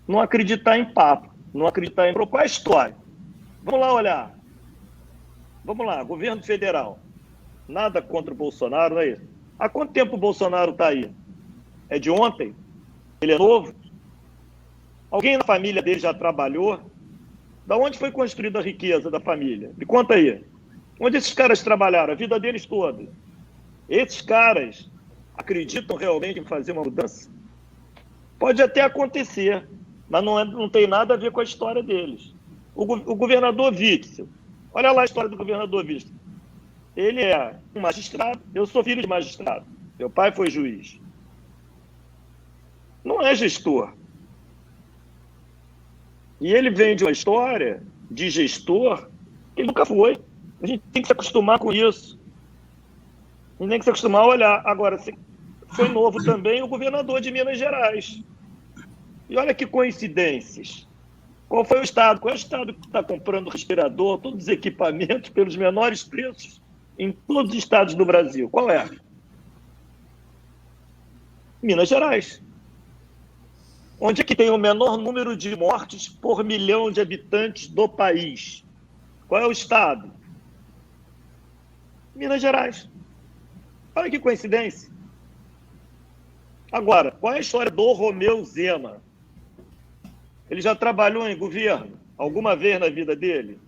Não acreditar em papo, não acreditar em propor a história. Vamos lá olhar. Vamos lá, governo federal. Nada contra o Bolsonaro, não é isso? Há quanto tempo o Bolsonaro está aí? É de ontem? Ele é novo? Alguém na família dele já trabalhou? Da onde foi construída a riqueza da família? Me conta aí. Onde esses caras trabalharam a vida deles toda? Esses caras acreditam realmente em fazer uma mudança? Pode até acontecer, mas não tem nada a ver com a história deles. O governador Witzel, olha lá a história do governador Witzel. Ele é um magistrado, eu sou filho de magistrado, meu pai foi juiz. Não é gestor. E ele vem de uma história de gestor que ele nunca foi. A gente tem que se acostumar com isso. A gente tem que se acostumar a olhar. Agora, foi novo também o governador de Minas Gerais. E olha que coincidências. Qual foi o estado? Qual é o estado que está comprando respirador, todos os equipamentos pelos menores preços em todos os estados do Brasil? Qual é? Minas Gerais. Onde é que tem o menor número de mortes por milhão de habitantes do país? Qual é o estado? Minas Gerais. Olha que coincidência. Agora, qual é a história do Romeu Zema? Ele já trabalhou em governo alguma vez na vida dele?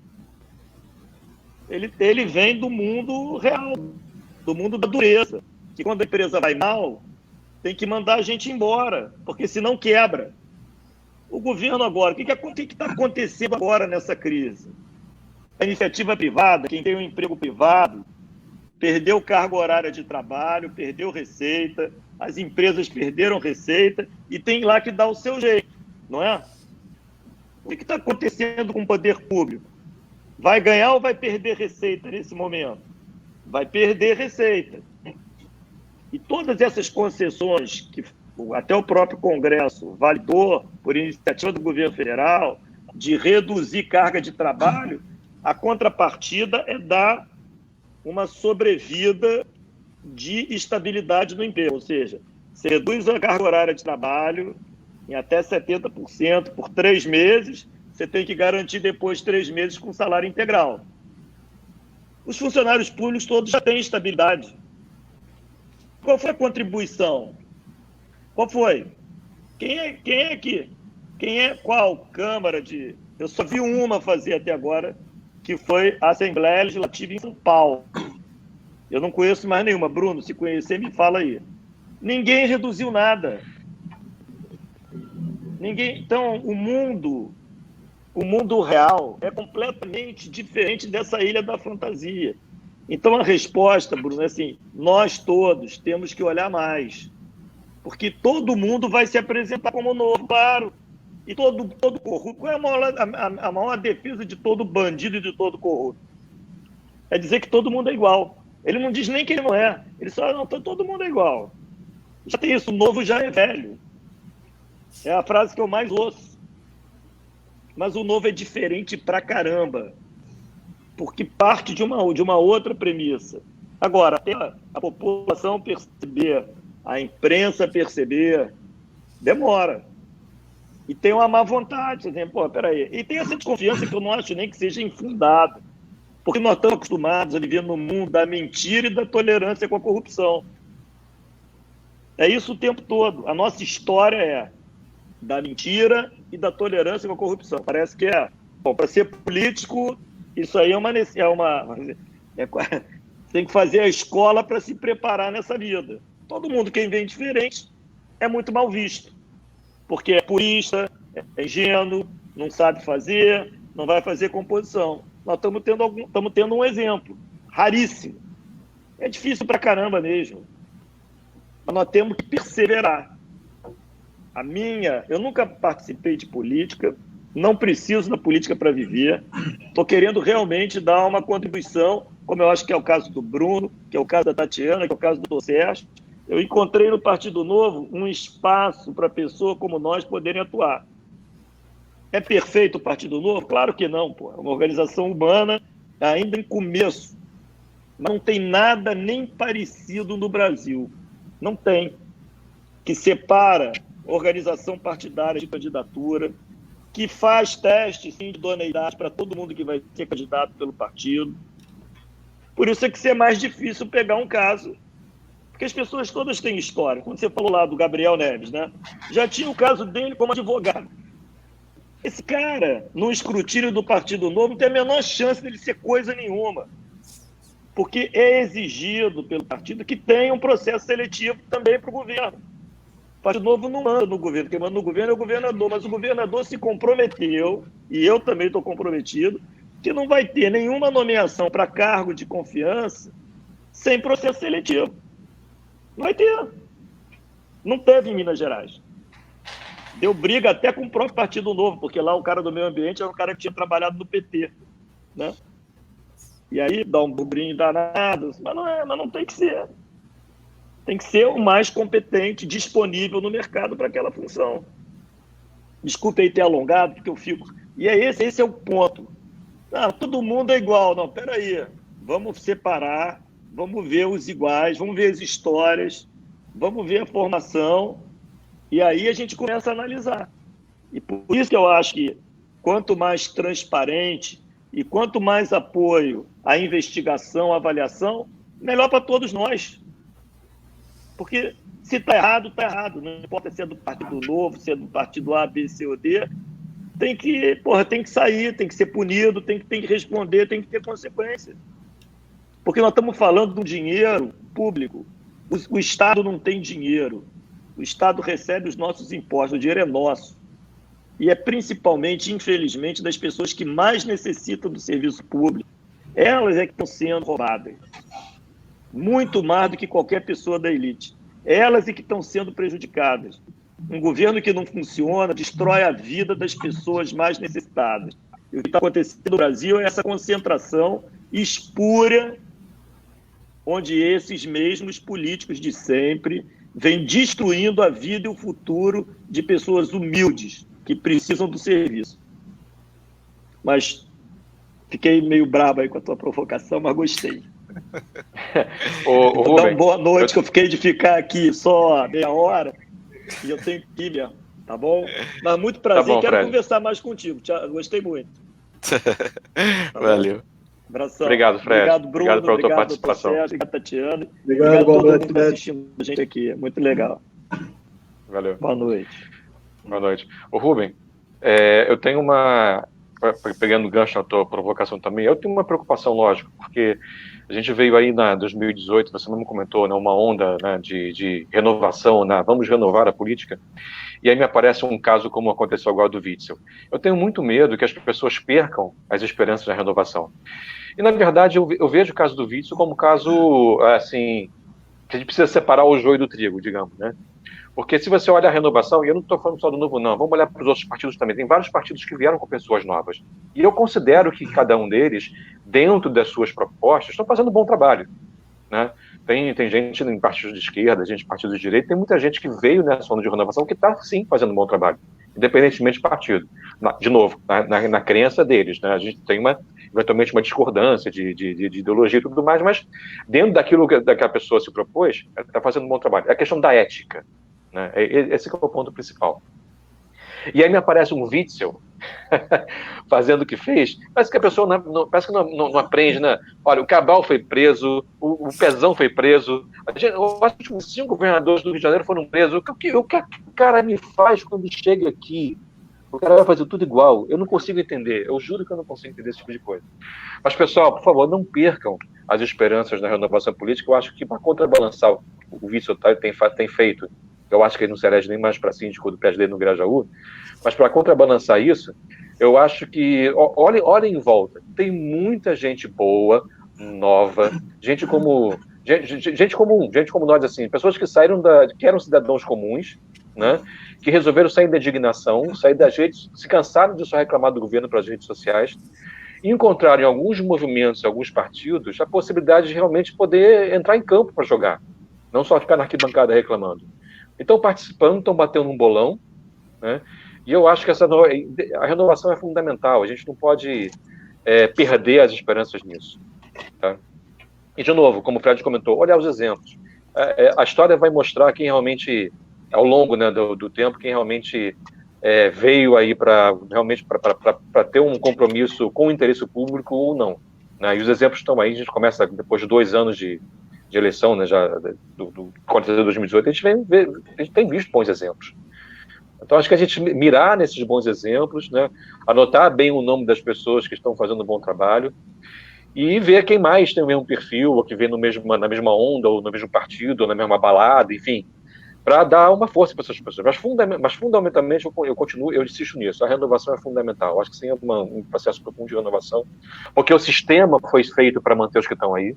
Ele vem do mundo real, do mundo da dureza. Que quando a empresa vai mal, tem que mandar a gente embora, porque senão quebra. O governo agora, o que está acontecendo agora nessa crise? A iniciativa privada, quem tem um emprego privado, perdeu carga horária de trabalho, perdeu receita, as empresas perderam receita e tem lá que dar o seu jeito, não é? O que está acontecendo com o poder público? Vai ganhar ou vai perder receita nesse momento? Vai perder receita. E todas essas concessões que até o próprio Congresso validou, por iniciativa do governo federal, de reduzir carga de trabalho, a contrapartida é dar uma sobrevida de estabilidade no emprego, ou seja, você reduz a carga horária de trabalho em até 70% por 3 meses, você tem que garantir depois 3 meses com salário integral. Os funcionários públicos todos já têm estabilidade. Qual foi a contribuição? Qual foi? Quem é aqui? Qual Câmara de... Eu só vi uma fazer até agora, que foi a Assembleia Legislativa em São Paulo. Eu não conheço mais nenhuma. Bruno, se conhecer, me fala aí. Ninguém reduziu nada. Então, o mundo real é completamente diferente dessa ilha da fantasia. Então, a resposta, Bruno, é assim, nós todos temos que olhar mais. Porque todo mundo vai se apresentar como novo, claro. E todo corrupto. Qual é a maior defesa de todo bandido e de todo corrupto? É dizer que todo mundo é igual. Ele não diz nem que ele não é. Ele só, não, todo mundo é igual. Já tem isso, o novo já é velho. É a frase que eu mais ouço. Mas o novo é diferente pra caramba. Porque parte de uma outra premissa. Agora, até a população perceber, a imprensa perceber, demora. E tem uma má vontade. Você tem, peraí. E tem essa desconfiança que eu não acho nem que seja infundada. Porque nós estamos acostumados a viver no mundo da mentira e da tolerância com a corrupção. É isso o tempo todo. A nossa história é da mentira e da tolerância com a corrupção. Parece que para ser político, isso aí tem que fazer a escola para se preparar nessa vida. Todo mundo que vem diferente é muito mal visto. Porque é purista, é ingênuo, não sabe fazer, não vai fazer composição. Nós estamos tendo um exemplo raríssimo. É difícil pra caramba mesmo. Mas nós temos que perseverar. Eu nunca participei de política, não preciso da política para viver. Estou querendo realmente dar uma contribuição, como eu acho que é o caso do Bruno, que é o caso da Tatiana, que é o caso do Sérgio. Eu encontrei no Partido Novo um espaço para pessoas como nós poderem atuar. É perfeito o Partido Novo? Claro que não, pô. É uma organização humana ainda em começo. Mas não tem nada nem parecido no Brasil. Não tem. Que separa organização partidária de candidatura, que faz teste, sim, de idoneidade para todo mundo que vai ser candidato pelo partido. Por isso é que é mais difícil pegar um caso. Porque as pessoas todas têm história. Quando você falou lá do Gabriel Neves, né? Já tinha o caso dele como advogado. Esse cara, no escrutínio do Partido Novo, não tem a menor chance dele ser coisa nenhuma. Porque é exigido pelo partido que tenha um processo seletivo também para o governo. O Partido Novo não manda no governo. Quem manda no governo é o governador. Mas o governador se comprometeu, e eu também estou comprometido, que não vai ter nenhuma nomeação para cargo de confiança sem processo seletivo. Não vai ter. Não teve em Minas Gerais. Deu briga até com o próprio Partido Novo, porque lá o cara do meio ambiente era um cara que tinha trabalhado no PT, né? E aí dá um burburinho danado, mas não tem que ser. Tem que ser o mais competente, disponível no mercado para aquela função. Desculpe aí ter alongado, porque eu fico... E esse é o ponto. Todo mundo é igual. Não, peraí. Vamos separar, vamos ver os iguais, vamos ver as histórias, vamos ver a formação... E aí a gente começa a analisar. E por isso que eu acho que quanto mais transparente e quanto mais apoio à investigação, à avaliação, melhor para todos nós. Porque se está errado, está errado. Não importa se é do Partido Novo, se é do Partido A, B, C ou D. Tem que sair, tem que ser punido, tem que responder, tem que ter consequência. Porque nós estamos falando do dinheiro público. O Estado não tem dinheiro. O Estado recebe os nossos impostos, o dinheiro é nosso. E é principalmente, infelizmente, das pessoas que mais necessitam do serviço público. Elas é que estão sendo roubadas. Muito mais do que qualquer pessoa da elite. Elas é que estão sendo prejudicadas. Um governo que não funciona destrói a vida das pessoas mais necessitadas. E o que está acontecendo no Brasil é essa concentração espúria, onde esses mesmos políticos de sempre vem destruindo a vida e o futuro de pessoas humildes que precisam do serviço. Mas fiquei meio bravo aí com a tua provocação, mas gostei. Vou dar uma boa noite, que eu fiquei de ficar aqui só meia hora e eu tenho que ir mesmo, tá bom? Mas muito prazer, tá bom, quero Fred. Conversar mais contigo, gostei muito. Tá Valeu. Abração. Obrigado, Fred. Obrigado, Bruno. Obrigado pela tua participação. Sérgio, obrigado, Tatiana. Obrigado, boa noite, todo mundo assistindo a gente aqui. Muito legal. Valeu. Boa noite. Boa noite. Ô, Rubem, eu tenho uma... Pegando o gancho na tua provocação também, eu tenho uma preocupação, lógico, porque a gente veio aí na 2018, você mesmo comentou, né, uma onda, né, de renovação, vamos renovar a política, e aí me aparece um caso como aconteceu agora do Witzel. Eu tenho muito medo que as pessoas percam as esperanças da renovação. E, na verdade, eu vejo o caso do Witzel como um caso, assim, que a gente precisa separar o joio do trigo, digamos, né? Porque se você olha a renovação, e eu não estou falando só do Novo, não, vamos olhar para os outros partidos também, tem vários partidos que vieram com pessoas novas. E eu considero que cada um deles, dentro das suas propostas, estão fazendo um bom trabalho, né? Tem gente em partidos de esquerda, gente em partidos de direita, tem muita gente que veio nessa onda de renovação que está, sim, fazendo um bom trabalho, independentemente de partido. De novo, na crença deles, né? A gente tem eventualmente uma discordância de ideologia e tudo mais, mas dentro daquilo que a pessoa se propôs, ela está fazendo um bom trabalho. É a questão da ética, né? Esse que é o ponto principal. E aí me aparece um Witzel fazendo o que fez, parece que a pessoa não aprende, né? Olha, o Cabral foi preso, o Pezão foi preso, eu acho que os 5 governadores do Rio de Janeiro foram presos. O que o cara me faz quando chega aqui? O cara vai fazer tudo igual. Eu não consigo entender. Eu juro que eu não consigo entender esse tipo de coisa. Mas, pessoal, por favor, não percam as esperanças na renovação política. Eu acho que, para contrabalançar o Witzel tem feito, eu acho que ele não se elege nem mais para síndico do PSD no Grajaú, mas para contrabalançar isso, eu acho que, olhem em volta, tem muita gente boa, nova, gente comum, nós, assim, pessoas que saíram que eram cidadãos comuns, né, que resolveram sair da indignação, sair das redes, se cansaram de só reclamar do governo para as redes sociais, e encontraram em alguns movimentos, alguns partidos, a possibilidade de realmente poder entrar em campo para jogar, não só ficar na arquibancada reclamando. Estão participando, estão batendo um bolão, né? E eu acho que a renovação é fundamental, a gente não pode perder as esperanças nisso. Tá? E, de novo, como o Fred comentou, olhar os exemplos. A história vai mostrar quem realmente, ao longo, né, do tempo, quem realmente veio aí para ter um compromisso com o interesse público ou não. Né? E os exemplos estão aí, a gente começa depois de 2 anos de eleição, né, já do 2018, a gente tem visto bons exemplos. Então, acho que a gente mirar nesses bons exemplos, né, anotar bem o nome das pessoas que estão fazendo um bom trabalho e ver quem mais tem o mesmo perfil, ou que vem na mesma onda, ou no mesmo partido, ou na mesma balada, enfim, para dar uma força para essas pessoas. Mas fundamentalmente, eu insisto nisso, a renovação é fundamental. Acho que sim, é um processo profundo de renovação, porque o sistema foi feito para manter os que estão aí,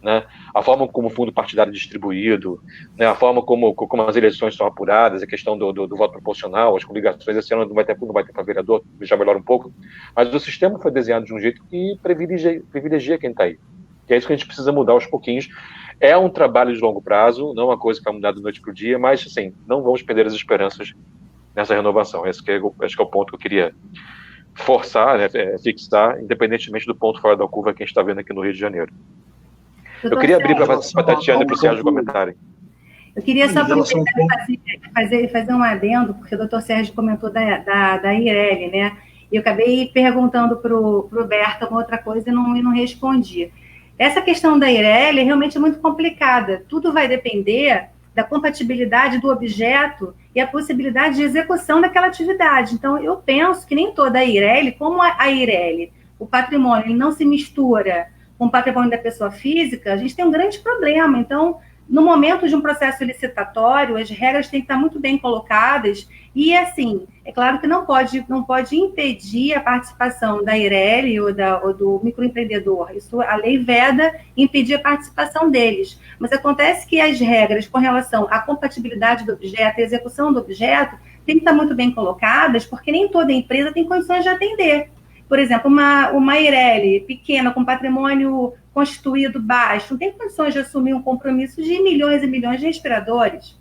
né? A forma como o fundo partidário é distribuído, né? A forma como as eleições são apuradas, a questão do voto proporcional, as coligações, esse ano não vai ter para vereador, já melhora um pouco, mas o sistema foi desenhado de um jeito que privilegia quem está aí. E é isso que a gente precisa mudar aos pouquinhos. É um trabalho de longo prazo, não é uma coisa que vai mudar da noite para o dia, mas, assim, não vamos perder as esperanças nessa renovação. Esse que é o ponto que eu queria forçar, né, fixar, independentemente do ponto fora da curva que a gente está vendo aqui no Rio de Janeiro. Eu queria abrir para a Tatiana e para o Sérgio comentarem. Eu queria só fazer um adendo, porque o doutor Sérgio comentou da IRELI, né? E eu acabei perguntando para o Berta uma outra coisa e não respondi. Essa questão da IRELI é realmente muito complicada. Tudo vai depender da compatibilidade do objeto e a possibilidade de execução daquela atividade. Então, eu penso que nem toda a IRELI, como a IRELI, o patrimônio ele não se mistura com o patrimônio da pessoa física, a gente tem um grande problema. Então, no momento de um processo licitatório, as regras têm que estar muito bem colocadas e, assim, é claro que não pode impedir a participação da IRELI ou do microempreendedor. Isso, a lei veda impedir a participação deles. Mas acontece que as regras com relação à compatibilidade do objeto e execução do objeto têm que estar muito bem colocadas, porque nem toda empresa tem condições de atender. Por exemplo, uma IRELI pequena, com patrimônio constituído baixo, não tem condições de assumir um compromisso de milhões e milhões de respiradores.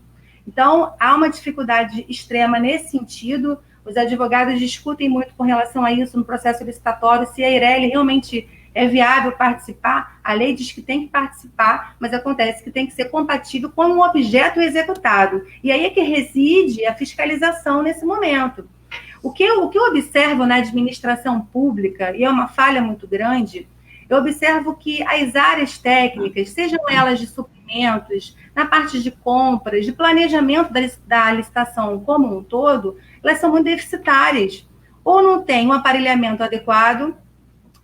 Então, há uma dificuldade extrema nesse sentido. Os advogados discutem muito com relação a isso no processo licitatório, se a Eireli realmente é viável participar. A lei diz que tem que participar, mas acontece que tem que ser compatível com o objeto executado. E aí é que reside a fiscalização nesse momento. O que eu observo na administração pública, e é uma falha muito grande, eu observo que as áreas técnicas, sejam elas de suprimentos, na parte de compras, de planejamento da licitação como um todo, elas são muito deficitárias. Ou não tem um aparelhamento adequado,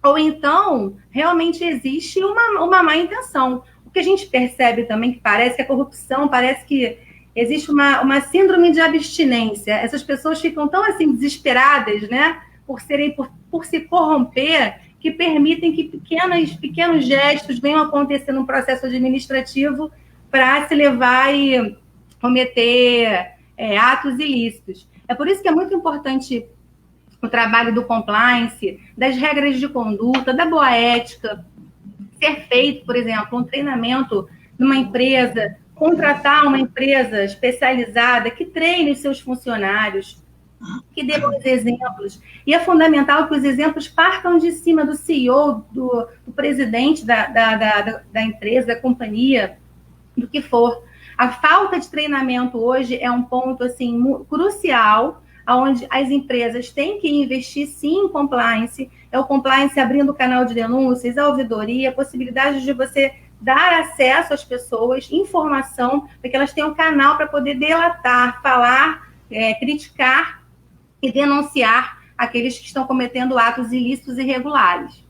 ou então realmente existe uma má intenção. O que a gente percebe também, que parece que a corrupção, parece que existe uma síndrome de abstinência. Essas pessoas ficam tão assim desesperadas, né, por se corromper, que permitem que pequenos gestos venham acontecer no processo administrativo para se levar e cometer atos ilícitos. É por isso que é muito importante o trabalho do compliance, das regras de conduta, da boa ética, ser feito, por exemplo, um treinamento numa empresa, contratar uma empresa especializada que treine os seus funcionários, que dê bons exemplos. E é fundamental que os exemplos partam de cima do CEO, do presidente da empresa, da companhia, do que for. A falta de treinamento hoje é um ponto assim, crucial, onde as empresas têm que investir, sim, em compliance. É o compliance abrindo o canal de denúncias, a ouvidoria, a possibilidade de você dar acesso às pessoas, informação, para que elas tenham um canal para poder delatar, falar, criticar e denunciar aqueles que estão cometendo atos ilícitos e irregulares.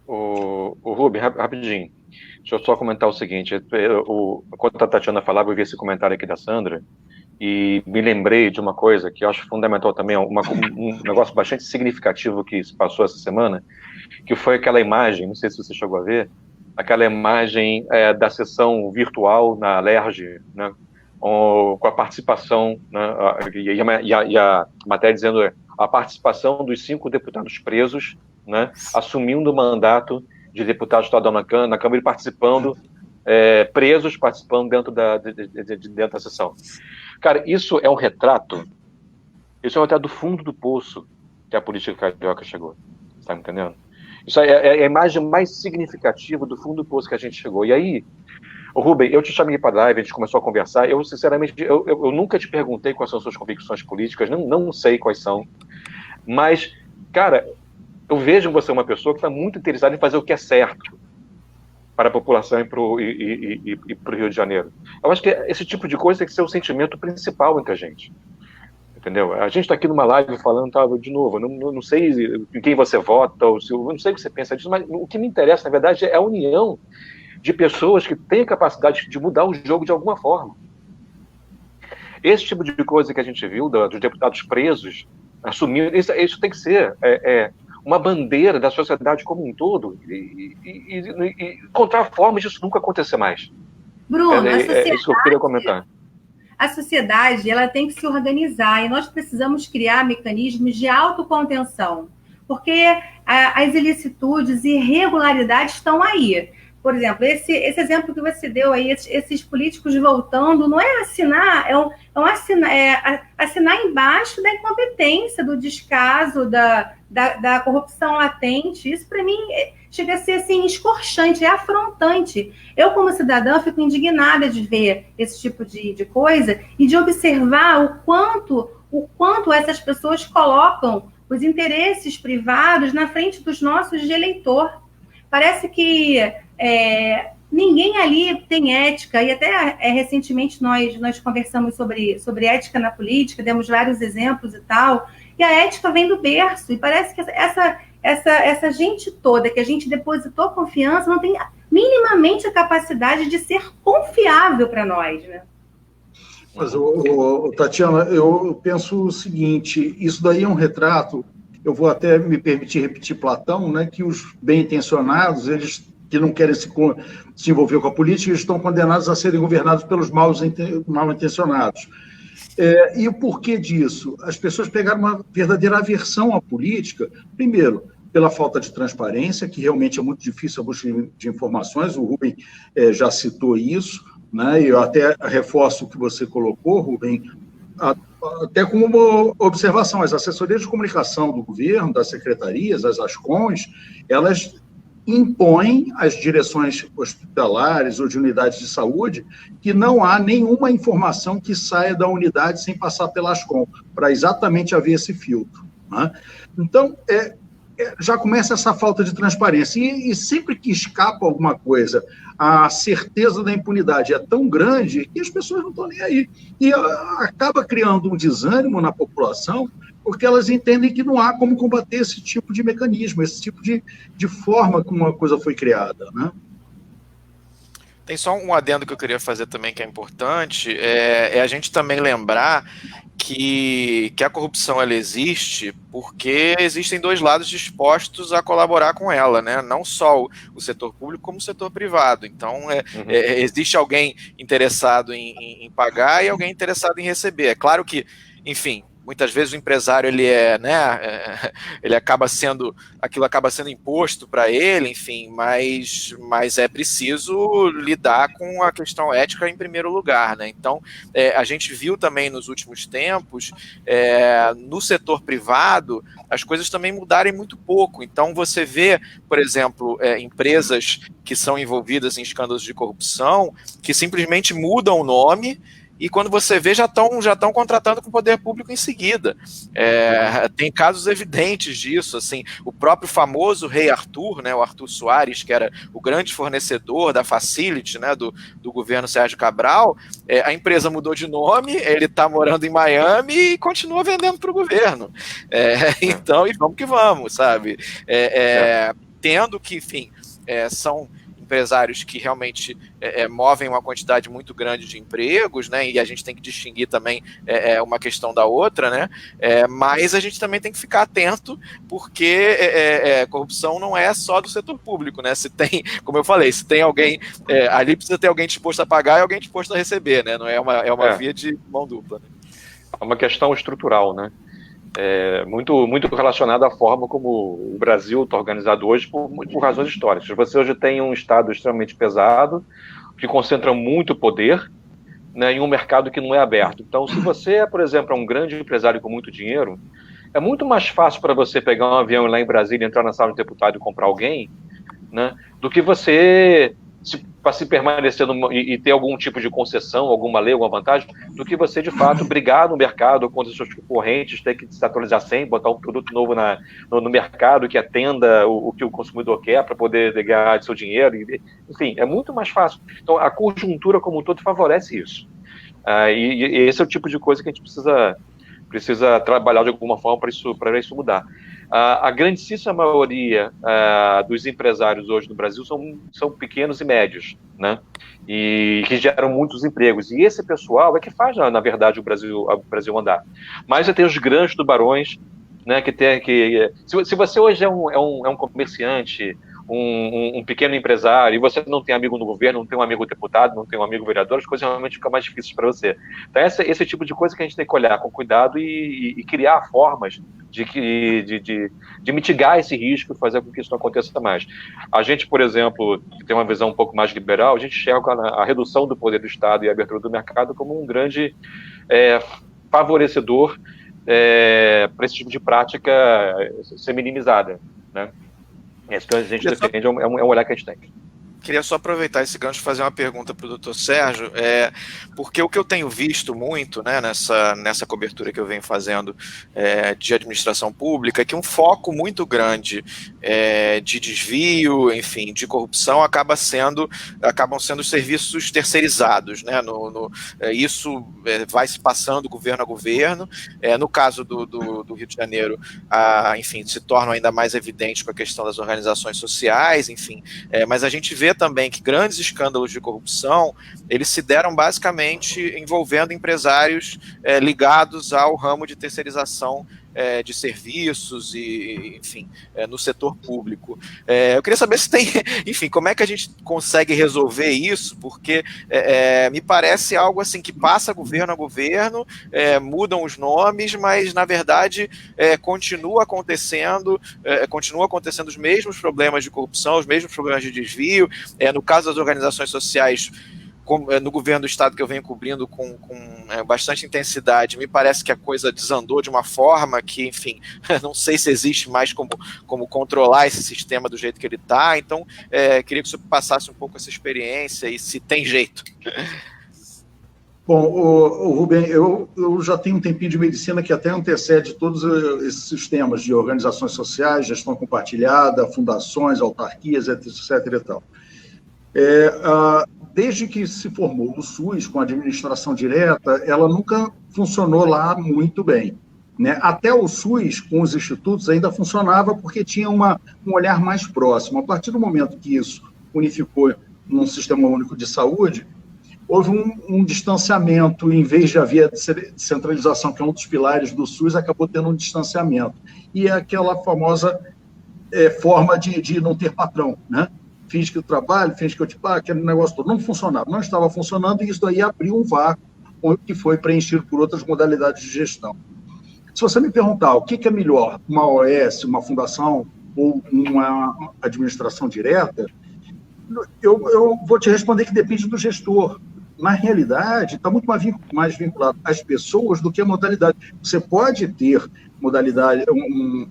O Rubi, rapidinho. Deixa eu só comentar o seguinte. Enquanto a Tatiana falava, eu vi esse comentário aqui da Sandra e me lembrei de uma coisa que eu acho fundamental também, um negócio bastante significativo que se passou essa semana, que foi aquela imagem, não sei se você chegou a ver, aquela imagem da sessão virtual na LERJ, né, com a participação, né, e a matéria dizendo a participação dos 5 deputados presos, né, assumindo o mandato de deputado estadual na Câmara e participando, presos, participando dentro da sessão. Cara, isso é um retrato do fundo do poço que a política carioca chegou. Está me entendendo? Isso é a imagem mais significativa do fundo do poço que a gente chegou. E aí, Rubem, eu te chamei para a live, a gente começou a conversar, eu sinceramente, eu nunca te perguntei quais são as suas convicções políticas, não sei quais são, mas, cara, eu vejo em você uma pessoa que está muito interessada em fazer o que é certo para a população e para o Rio de Janeiro. Eu acho que esse tipo de coisa tem que ser o sentimento principal entre a gente. Entendeu? A gente está aqui numa live falando, de novo, não sei em quem você vota, ou eu não sei o que você pensa disso, mas o que me interessa, na verdade, é a união de pessoas que têm a capacidade de mudar o jogo de alguma forma. Esse tipo de coisa que a gente viu, dos deputados presos, assumindo, isso tem que ser uma bandeira da sociedade como um todo, e encontrar formas disso nunca acontecer mais. Bruno, é isso que eu queria comentar. A sociedade, ela tem que se organizar, e nós precisamos criar mecanismos de autocontenção, porque as ilicitudes e irregularidades estão aí. Por exemplo, esse exemplo que você deu aí, esses políticos voltando, não é assinar, assinar embaixo da incompetência, do descaso, da corrupção latente. Isso, para mim, chega a ser assim, escorchante, é afrontante. Eu, como cidadã, fico indignada de ver esse tipo de coisa e de observar o quanto essas pessoas colocam os interesses privados na frente dos nossos de eleitor. Parece que ninguém ali tem ética, e até recentemente nós conversamos sobre ética na política, demos vários exemplos e tal, e a ética vem do berço, e parece que essa gente toda que a gente depositou confiança não tem minimamente a capacidade de ser confiável para nós, né? Mas, Tatiana, eu penso o seguinte, isso daí é um retrato, eu vou até me permitir repetir Platão, né, que os bem-intencionados, eles que não querem se envolver com a política, eles estão condenados a serem governados pelos mal-intencionados. E o porquê disso? As pessoas pegaram uma verdadeira aversão à política, primeiro, pela falta de transparência, que realmente é muito difícil a busca de informações, o Rubem já citou isso, né? E eu até reforço o que você colocou, Rubem, até como uma observação, as assessorias de comunicação do governo, das secretarias, as ASCONs, elas impõem às direções hospitalares ou de unidades de saúde que não há nenhuma informação que saia da unidade sem passar pela ASCON, para exatamente haver esse filtro, né? Então, já começa essa falta de transparência. E sempre que escapa alguma coisa, a certeza da impunidade é tão grande que as pessoas não estão nem aí. E acaba criando um desânimo na população, porque elas entendem que não há como combater esse tipo de mecanismo, esse tipo de forma como uma coisa foi criada, né? Tem só um adendo que eu queria fazer também que é importante, é a gente também lembrar que a corrupção ela existe porque existem dois lados dispostos a colaborar com ela, né? Não só o setor público como o setor privado. Então, existe alguém interessado em pagar e alguém interessado em receber. É claro que, enfim, muitas vezes o empresário ele acaba sendo, aquilo acaba sendo imposto para ele, enfim, mas é preciso lidar com a questão ética em primeiro lugar, né? Então, a gente viu também nos últimos tempos, no setor privado, as coisas também mudarem muito pouco. Então, você vê, por exemplo, empresas que são envolvidas em escândalos de corrupção, que simplesmente mudam o nome, e quando você vê, já estão contratando com o poder público em seguida. Tem casos evidentes disso, assim, o próprio famoso Rei Arthur, né, o Arthur Soares, que era o grande fornecedor da Facility, né, do governo Sérgio Cabral, a empresa mudou de nome, ele está morando em Miami e continua vendendo para o governo. Então, e vamos que vamos, sabe? Tendo que, enfim, são empresários que realmente movem uma quantidade muito grande de empregos, né, e a gente tem que distinguir também uma questão da outra, né, mas a gente também tem que ficar atento, porque corrupção não é só do setor público, né, se tem, como eu falei, se tem alguém, ali precisa ter alguém disposto a pagar e alguém disposto a receber, né, não é uma via de mão dupla. Né? É uma questão estrutural, né, muito, muito relacionada à forma como o Brasil está organizado hoje por razões históricas. Você hoje tem um Estado extremamente pesado, que concentra muito poder, né, em um mercado que não é aberto. Então, se você, por exemplo, é um grande empresário com muito dinheiro, é muito mais fácil para você pegar um avião lá em Brasília, entrar na sala de deputado e comprar alguém, né, do que você para se permanecer e ter algum tipo de concessão, alguma lei, alguma vantagem, do que você, de fato, brigar no mercado contra os seus concorrentes, ter que se atualizar sempre, botar um produto novo no mercado que atenda o que o consumidor quer para poder ganhar seu dinheiro. Enfim, é muito mais fácil. Então, a conjuntura como um todo favorece isso. E esse é o tipo de coisa que a gente precisa trabalhar de alguma forma para isso mudar. A grandíssima maioria dos empresários hoje no Brasil são pequenos e médios, né? E que geram muitos empregos. E esse pessoal é que faz, na verdade, o Brasil andar. Mas você tem os grandes tubarões, né? Se você hoje é um comerciante, um pequeno empresário, e você não tem amigo no governo, não tem um amigo deputado, não tem um amigo vereador, as coisas realmente ficam mais difíceis para você. Então, esse tipo de coisa que a gente tem que olhar com cuidado e criar formas de mitigar esse risco e fazer com que isso não aconteça mais. A gente, por exemplo, que tem uma visão um pouco mais liberal, a gente enxerga a redução do poder do Estado e a abertura do mercado como um grande favorecedor para esse tipo de prática ser minimizada, né? Então a gente defende, é um olhar que a gente tem. Queria só aproveitar esse gancho e fazer uma pergunta para o doutor Sérgio, porque o que eu tenho visto muito, né, nessa cobertura que eu venho fazendo de administração pública, é que um foco muito grande de desvio, enfim, de corrupção, acabam sendo os serviços terceirizados, né, isso vai se passando governo a governo, no caso do Rio de Janeiro, enfim, se torna ainda mais evidente com a questão das organizações sociais, enfim, mas a gente vê também que grandes escândalos de corrupção, eles se deram basicamente envolvendo empresários ligados ao ramo de terceirização de serviços e, enfim, no setor público. Eu queria saber se tem, enfim, como é que a gente consegue resolver isso, porque me parece algo assim que passa governo a governo, mudam os nomes, mas na verdade continua acontecendo os mesmos problemas de corrupção, os mesmos problemas de desvio. No caso das organizações sociais, no governo do estado que eu venho cobrindo com bastante intensidade, me parece que a coisa desandou de uma forma que, enfim, não sei se existe mais como controlar esse sistema do jeito que ele está. Então, queria que você passasse um pouco essa experiência e se tem jeito. Bom, Rubem, eu já tenho um tempinho de medicina que até antecede todos esses sistemas de organizações sociais, gestão compartilhada, fundações, autarquias, etc. e tal. Desde que se formou o SUS com a administração direta, ela nunca funcionou lá muito bem, né? Até o SUS, com os institutos, ainda funcionava porque tinha um olhar mais próximo. A partir do momento que isso unificou num sistema único de saúde, houve um distanciamento, em vez de haver descentralização, que é um dos pilares do SUS, acabou tendo um distanciamento. E é aquela famosa forma de não ter patrão, né? Finge que eu trabalho, finge que eu te pago, aquele negócio todo. Não funcionava, não estava funcionando, e isso aí abriu um vácuo que foi preenchido por outras modalidades de gestão. Se você me perguntar o que é melhor, uma OS, uma fundação ou uma administração direta, eu vou te responder que depende do gestor. Na realidade, está muito mais vinculado às pessoas do que à modalidade. Você pode ter modalidade,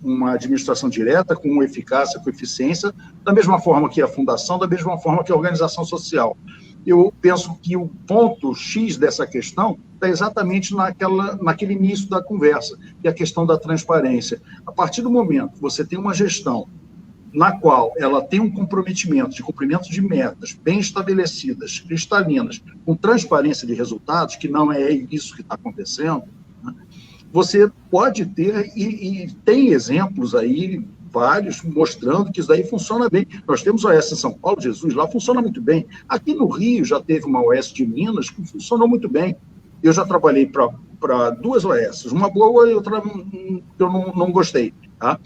uma administração direta com eficácia, com eficiência, da mesma forma que a fundação, da mesma forma que a organização social. Eu penso que o ponto X dessa questão está exatamente naquele início da conversa, que é a questão da transparência. A partir do momento que você tem uma gestão na qual ela tem um comprometimento de cumprimento de metas bem estabelecidas, cristalinas, com transparência de resultados, que não é isso que está acontecendo, né? Você pode ter, e tem exemplos aí, vários, mostrando que isso daí funciona bem. Nós temos a OS em São Paulo, Jesus, lá funciona muito bem. Aqui no Rio já teve uma OS de Minas que funcionou muito bem. Eu já trabalhei para duas OS, uma boa e outra que eu não gostei. Tá?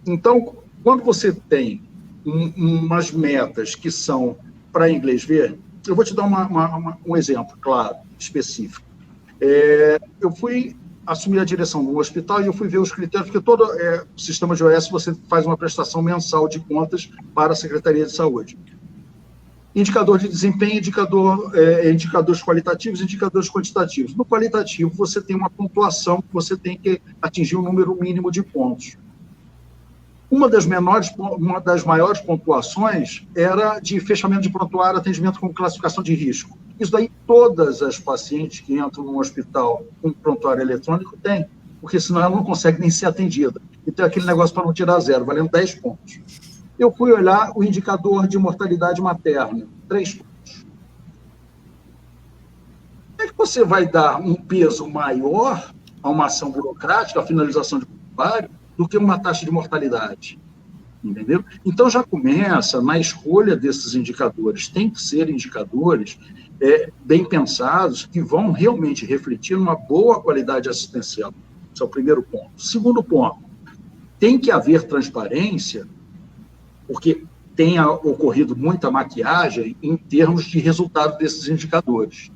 Então, quando você tem umas metas que são para inglês ver, eu vou te dar um exemplo, claro, específico. Eu fui assumir a direção de um hospital e eu fui ver os critérios, porque todo o sistema de OS você faz uma prestação mensal de contas para a Secretaria de Saúde. Indicador de desempenho, indicadores qualitativos, indicadores quantitativos. No qualitativo, você tem uma pontuação que você tem que atingir um número mínimo de pontos. Uma das maiores pontuações era de fechamento de prontuário, atendimento com classificação de risco. Isso daí todas as pacientes que entram no hospital com prontuário eletrônico têm, porque senão ela não consegue nem ser atendida. Então é aquele negócio para não tirar zero, valendo 10 pontos. Eu fui olhar o indicador de mortalidade materna, 3 pontos. Como é que você vai dar um peso maior a uma ação burocrática, a finalização de prontuário, do que uma taxa de mortalidade? Entendeu? Então já começa na escolha desses indicadores. Tem que ser indicadores bem pensados, que vão realmente refletir uma boa qualidade assistencial. Esse é o primeiro ponto. Segundo ponto, tem que haver transparência, porque tem ocorrido muita maquiagem em termos de resultado desses indicadores.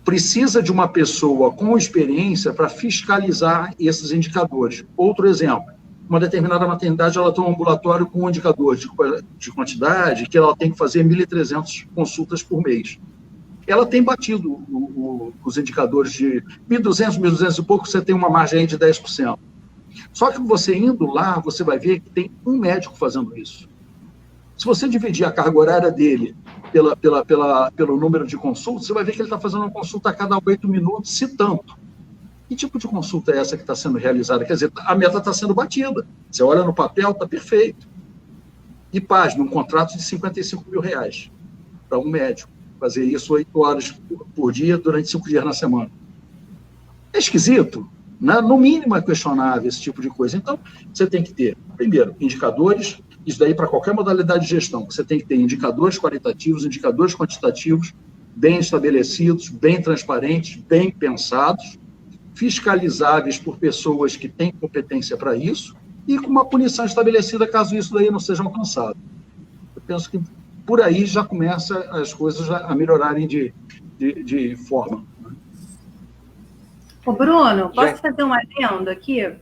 Precisa de uma pessoa com experiência para fiscalizar esses indicadores. Outro exemplo, uma determinada maternidade ela tem um ambulatório com um indicador de quantidade, que ela tem que fazer 1.300 consultas por mês. Ela tem batido os indicadores de 1.200, 1.200 e pouco, você tem uma margem aí de 10%. Só que você indo lá, você vai ver que tem um médico fazendo isso. Se você dividir a carga horária dele pelo número de consultas, você vai ver que ele está fazendo uma consulta a cada 8 minutos, se tanto. Que tipo de consulta é essa que está sendo realizada? Quer dizer, a meta está sendo batida. Você olha no papel, está perfeito. E pasme, um contrato de R$55 mil para um médico. Fazer isso 8 horas por dia, durante 5 dias na semana. É esquisito, né? No mínimo é questionável esse tipo de coisa. Então, você tem que ter, primeiro, indicadores. Isso daí para qualquer modalidade de gestão. Você tem que ter indicadores qualitativos, indicadores quantitativos, bem estabelecidos, bem transparentes, bem pensados. fiscalizáveis por pessoas que têm competência para isso, e com uma punição estabelecida caso isso daí não seja alcançado. Eu penso que por aí já começa as coisas a melhorarem de forma. Ô Bruno, posso fazer um adendo aqui?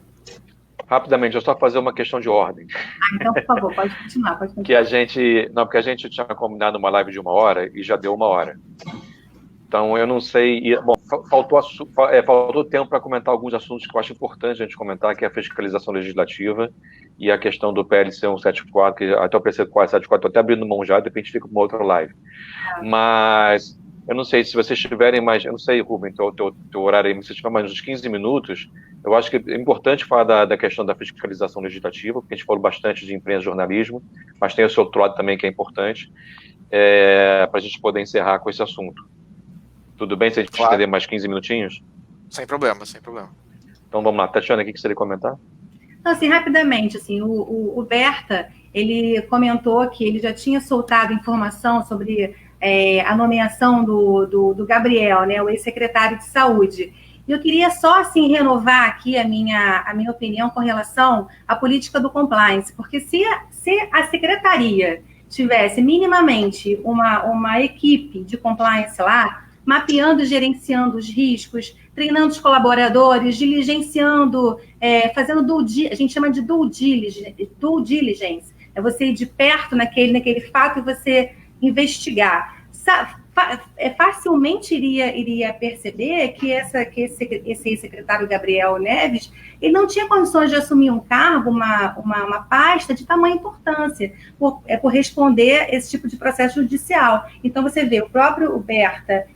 Rapidamente, eu só fazer uma questão de ordem. Então, por favor, pode continuar. Porque a gente tinha combinado uma live de 1 hora e já deu 1 hora. Então, eu não sei... Bom, faltou tempo para comentar alguns assuntos que eu acho importante a gente comentar, que é a fiscalização legislativa e a questão do PLC 174, que até o PLC 474, estou até abrindo mão já, de repente fica para uma outra live. Mas... eu não sei, se vocês tiverem mais... eu não sei, Rubem, teu horário aí, se tiver mais uns 15 minutos, eu acho que é importante falar da questão da fiscalização legislativa, porque a gente falou bastante de imprensa e jornalismo, mas tem o seu outro lado também que é importante, para a gente poder encerrar com esse assunto. Tudo bem se a gente estender mais 15 minutinhos? Sem problema, sem problema. Então vamos lá. Tatiana, o que você queria comentar? Então, assim, rapidamente, assim, o Berta, ele comentou que ele já tinha soltado informação sobre a nomeação do Gabriel, né, o ex-secretário de Saúde. E eu queria só, assim, renovar aqui a minha opinião com relação à política do compliance, porque se a secretaria tivesse minimamente uma equipe de compliance lá, mapeando e gerenciando os riscos, treinando os colaboradores, diligenciando, fazendo a gente chama de due diligence, é você ir de perto naquele fato e você investigar. Facilmente iria perceber que esse secretário Gabriel Neves, ele não tinha condições de assumir um cargo, uma pasta de tamanha importância, por responder esse tipo de processo judicial. Então, você vê, o próprio Berta,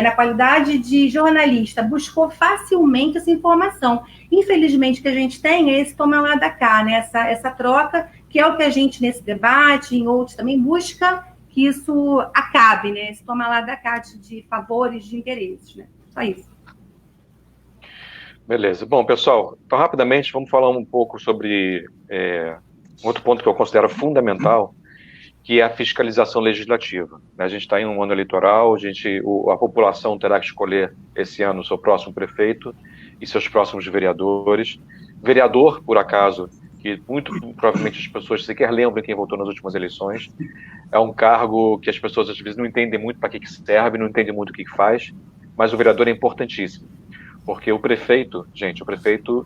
na qualidade de jornalista, buscou facilmente essa informação. Infelizmente, o que a gente tem é esse toma lá da cá, né? essa troca, que é o que a gente, nesse debate, em outros também, busca que isso acabe, né? Esse toma lá da cá de favores, de interesses, né? Só isso. Beleza. Bom, pessoal, então rapidamente vamos falar um pouco sobre outro ponto que eu considero fundamental, que é a fiscalização legislativa. A gente está em um ano eleitoral, a população terá que escolher esse ano o seu próximo prefeito e seus próximos vereadores. Vereador, por acaso, que muito provavelmente as pessoas sequer lembram quem votou nas últimas eleições, é um cargo que as pessoas às vezes não entendem muito para que serve, não entendem muito o que faz, mas o vereador é importantíssimo, porque o prefeito,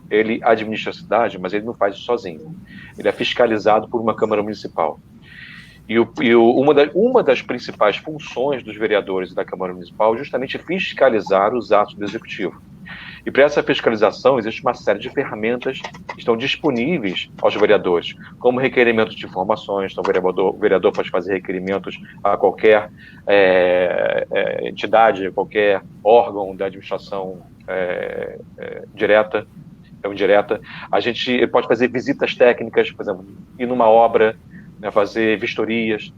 ele administra a cidade, mas ele não faz isso sozinho. Ele é fiscalizado por uma Câmara Municipal. E uma das principais funções dos vereadores e da Câmara Municipal é justamente fiscalizar os atos do Executivo. E para essa fiscalização existe uma série de ferramentas que estão disponíveis aos vereadores, como requerimentos de informações. Então o vereador pode fazer requerimentos a qualquer entidade, a qualquer órgão da administração direta ou indireta. A gente pode fazer visitas técnicas, por exemplo, ir numa obra, né, fazer vistorias,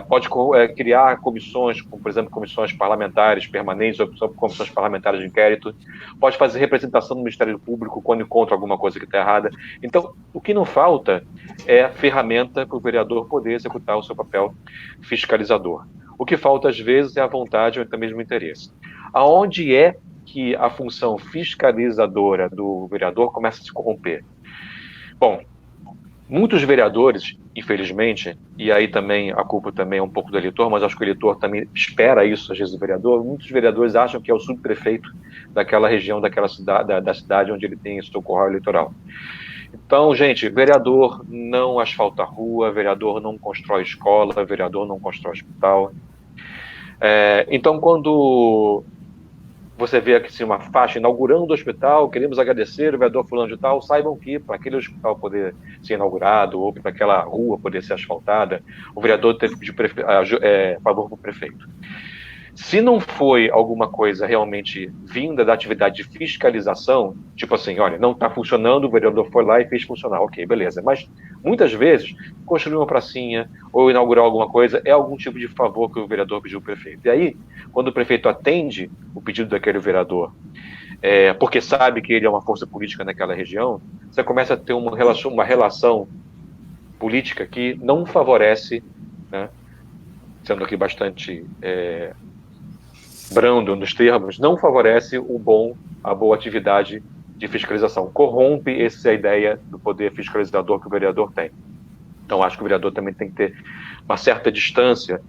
pode criar comissões, como, por exemplo, comissões parlamentares permanentes ou comissões parlamentares de inquérito, pode fazer representação no Ministério Público quando encontra alguma coisa que está errada. Então, o que não falta é ferramenta para o vereador poder executar o seu papel fiscalizador. O que falta, às vezes, é a vontade ou até mesmo o interesse. Aonde é que a função fiscalizadora do vereador começa a se corromper? Bom, muitos vereadores, infelizmente, e aí também a culpa também é um pouco do eleitor, mas acho que o eleitor também espera isso, às vezes, do vereador. Muitos vereadores acham que é o subprefeito daquela região, daquela cidade, da cidade onde ele tem o seu curral eleitoral. Então, gente, vereador não asfalta a rua, vereador não constrói escola, vereador não constrói hospital. Então, quando você vê aqui assim, uma faixa inaugurando o hospital, queremos agradecer o vereador fulano de tal, saibam que para aquele hospital poder ser inaugurado ou para aquela rua poder ser asfaltada, o vereador teve que pedir favor para o prefeito. Se não foi alguma coisa realmente vinda da atividade de fiscalização, tipo assim, olha, não está funcionando, o vereador foi lá e fez funcionar, ok, beleza. Mas muitas vezes, construir uma pracinha ou inaugurar alguma coisa é algum tipo de favor que o vereador pediu ao prefeito. E aí, quando o prefeito atende o pedido daquele vereador, porque sabe que ele é uma força política naquela região, você começa a ter uma relação política que não favorece, né, sendo aqui bastante brando nos termos, não favorece o bom a boa atividade de fiscalização. Corrompe essa ideia do poder fiscalizador que o vereador tem. Então, acho que o vereador também tem que ter uma certa distância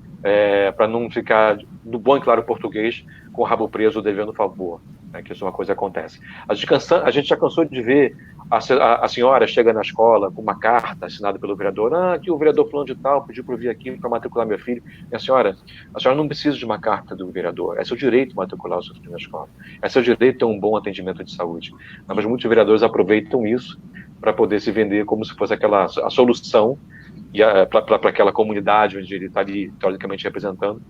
para não ficar, no bom e claro português, com o rabo preso devendo favor, né, que isso é uma coisa que acontece. A gente já cansou de ver a senhora chega na escola com uma carta assinada pelo vereador, que o vereador fulano de tal pediu para eu vir aqui para matricular meu filho. Minha senhora, a senhora não precisa de uma carta do vereador, é seu direito matricular o seu filho na escola, é seu direito ter um bom atendimento de saúde. Mas muitos vereadores aproveitam isso para poder se vender como se fosse a solução para aquela comunidade onde ele está ali, teoricamente, representando.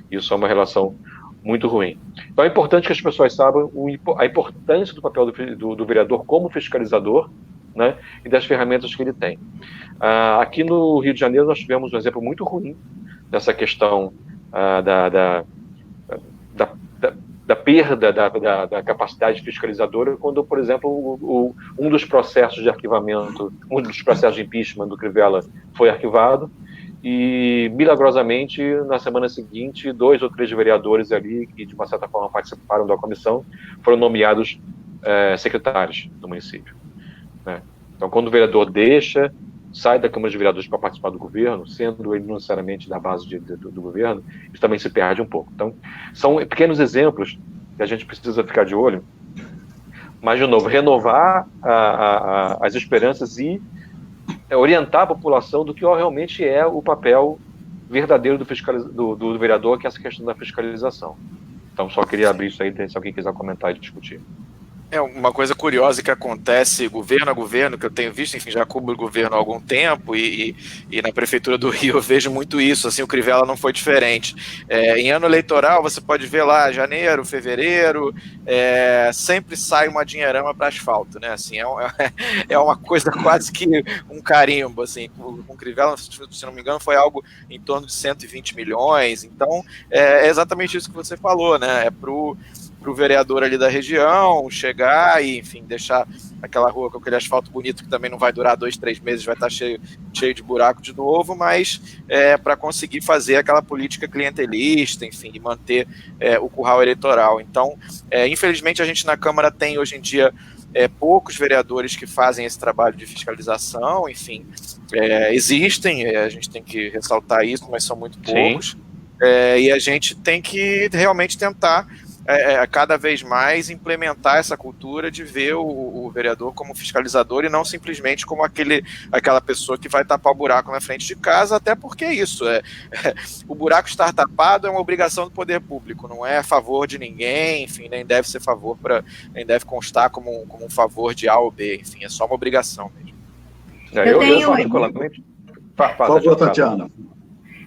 Isso é uma relação muito ruim. Então é importante que as pessoas saibam a importância do papel do vereador como fiscalizador, né, e das ferramentas que ele tem. Aqui no Rio de Janeiro nós tivemos um exemplo muito ruim dessa questão da perda da capacidade fiscalizadora, quando, por exemplo, um dos processos de arquivamento, um dos processos de impeachment do Crivella foi arquivado, e, milagrosamente, na semana seguinte, 2 ou 3 vereadores ali, que de uma certa forma participaram da comissão, foram nomeados secretários do município, né? Então, quando o vereador sai da Câmara de Vereadores para participar do governo, sendo ele não necessariamente da base do governo, isso também se perde um pouco. Então, são pequenos exemplos que a gente precisa ficar de olho, mas, de novo, renovar as esperanças e orientar a população do que realmente é o papel verdadeiro do vereador, que é essa questão da fiscalização. Então, só queria abrir isso aí, se alguém quiser comentar e discutir. É uma coisa curiosa que acontece governo a governo, que eu tenho visto, enfim, já cubro o governo há algum tempo, e na Prefeitura do Rio eu vejo muito isso, assim, o Crivella não foi diferente. Em ano eleitoral, você pode ver lá, janeiro, fevereiro, sempre sai uma dinheirama para asfalto, né, assim, é uma coisa quase que um carimbo, assim, com o Crivella, se não me engano, foi algo em torno de 120 milhões, então é exatamente isso que você falou, né, é pro vereador ali da região chegar e, enfim, deixar aquela rua com aquele asfalto bonito que também não vai durar 2, 3 meses, vai estar cheio de buraco de novo, mas para conseguir fazer aquela política clientelista, enfim, e manter o curral eleitoral. Então, infelizmente, a gente na Câmara tem hoje em dia poucos vereadores que fazem esse trabalho de fiscalização, enfim, existem, a gente tem que ressaltar isso, mas são muito poucos, e a gente tem que realmente tentar cada vez mais implementar essa cultura de ver o vereador como fiscalizador e não simplesmente como aquela pessoa que vai tapar o buraco na frente de casa, até porque isso, o buraco estar tapado é uma obrigação do poder público, não é a favor de ninguém, enfim, nem deve ser nem deve constar como um favor de A ou B, enfim, é só uma obrigação mesmo. Eu particularmente... Por favor, Tatiana.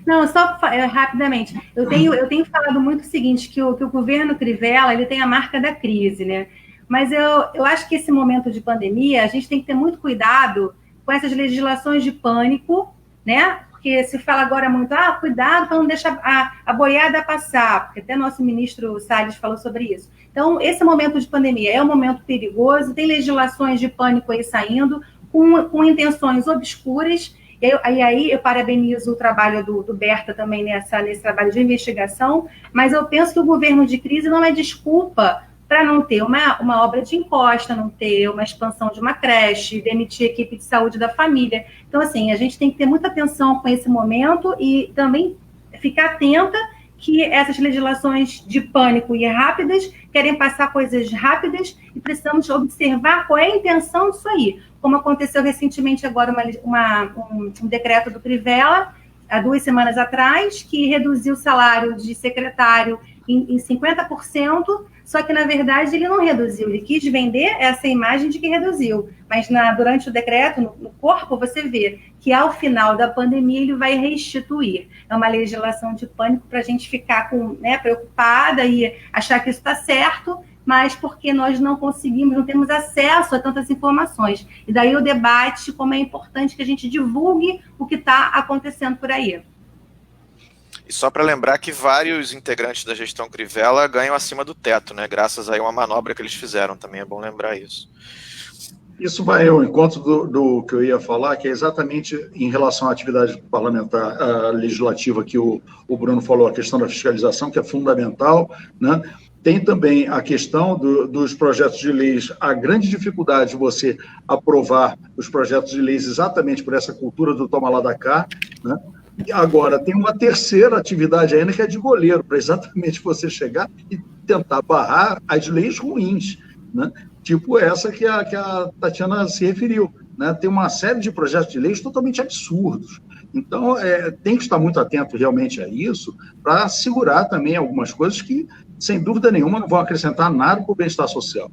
Não, só rapidamente. Eu tenho falado muito o seguinte, que o governo Crivella, ele tem a marca da crise, né? Mas eu acho que esse momento de pandemia, a gente tem que ter muito cuidado com essas legislações de pânico, né? Porque se fala agora muito, cuidado para não deixar a boiada passar, porque até nosso ministro Salles falou sobre isso. Então, esse momento de pandemia é um momento perigoso, tem legislações de pânico aí saindo, com intenções obscuras. E aí eu parabenizo o trabalho do Berta também nesse trabalho de investigação, mas eu penso que o governo de crise não é desculpa para não ter uma obra de encosta, não ter uma expansão de uma creche, demitir a equipe de saúde da família. Então, assim, a gente tem que ter muita atenção com esse momento e também ficar atenta que essas legislações de pânico e rápidas querem passar coisas rápidas e precisamos observar qual é a intenção disso aí. Como aconteceu recentemente agora um decreto do Crivella, há 2 semanas atrás, que reduziu o salário de secretário em 50%, só que, na verdade, ele não reduziu, ele quis vender essa imagem de que reduziu, mas durante o decreto, no corpo, você vê que, ao final da pandemia, ele vai restituir. É uma legislação de pânico para a gente ficar preocupada e achar que isso está certo, mas porque nós não temos acesso a tantas informações. E daí o debate, como é importante que a gente divulgue o que está acontecendo por aí. E só para lembrar que vários integrantes da gestão Crivella ganham acima do teto, né? Graças a uma manobra que eles fizeram, também é bom lembrar isso. Isso vai ao encontro do que eu ia falar, que é exatamente em relação à atividade parlamentar legislativa que o Bruno falou, a questão da fiscalização, que é fundamental, né? Tem também a questão dos projetos de leis, a grande dificuldade de você aprovar os projetos de leis exatamente por essa cultura do toma lá da cá, né? E agora, tem uma terceira atividade ainda, que é de goleiro, para exatamente você chegar e tentar barrar as leis ruins, né? Tipo essa que a Tatiana se referiu, né? Tem uma série de projetos de leis totalmente absurdos. Então, tem que estar muito atento realmente a isso, para segurar também algumas coisas que, sem dúvida nenhuma, não vão acrescentar nada para o bem-estar social.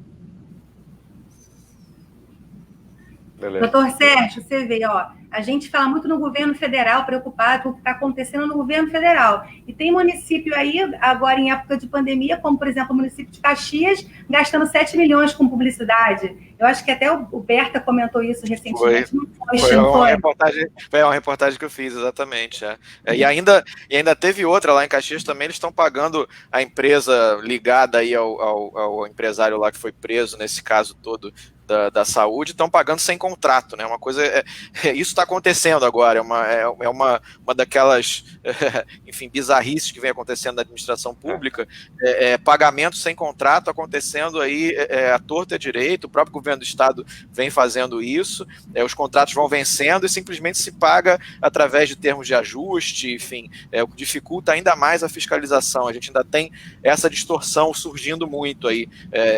Beleza. Doutor Sérgio, você vê, a gente fala muito no governo federal, preocupado com o que está acontecendo no governo federal. E tem município aí, agora em época de pandemia, como, por exemplo, o município de Caxias, gastando 7 milhões com publicidade. Eu acho que até o Berta comentou isso recentemente. Foi uma reportagem que eu fiz, exatamente. E ainda teve outra lá em Caxias também, eles estão pagando a empresa ligada aí ao empresário lá que foi preso, nesse caso todo, da saúde, estão pagando sem contrato, né? Uma coisa isso está acontecendo agora, é uma daquelas enfim, bizarrices que vem acontecendo na administração pública, pagamento sem contrato acontecendo aí à torta e à direita. O próprio governo do estado vem fazendo isso, os contratos vão vencendo e simplesmente se paga através de termos de ajuste, enfim, o que dificulta ainda mais a fiscalização. A gente ainda tem essa distorção surgindo muito aí,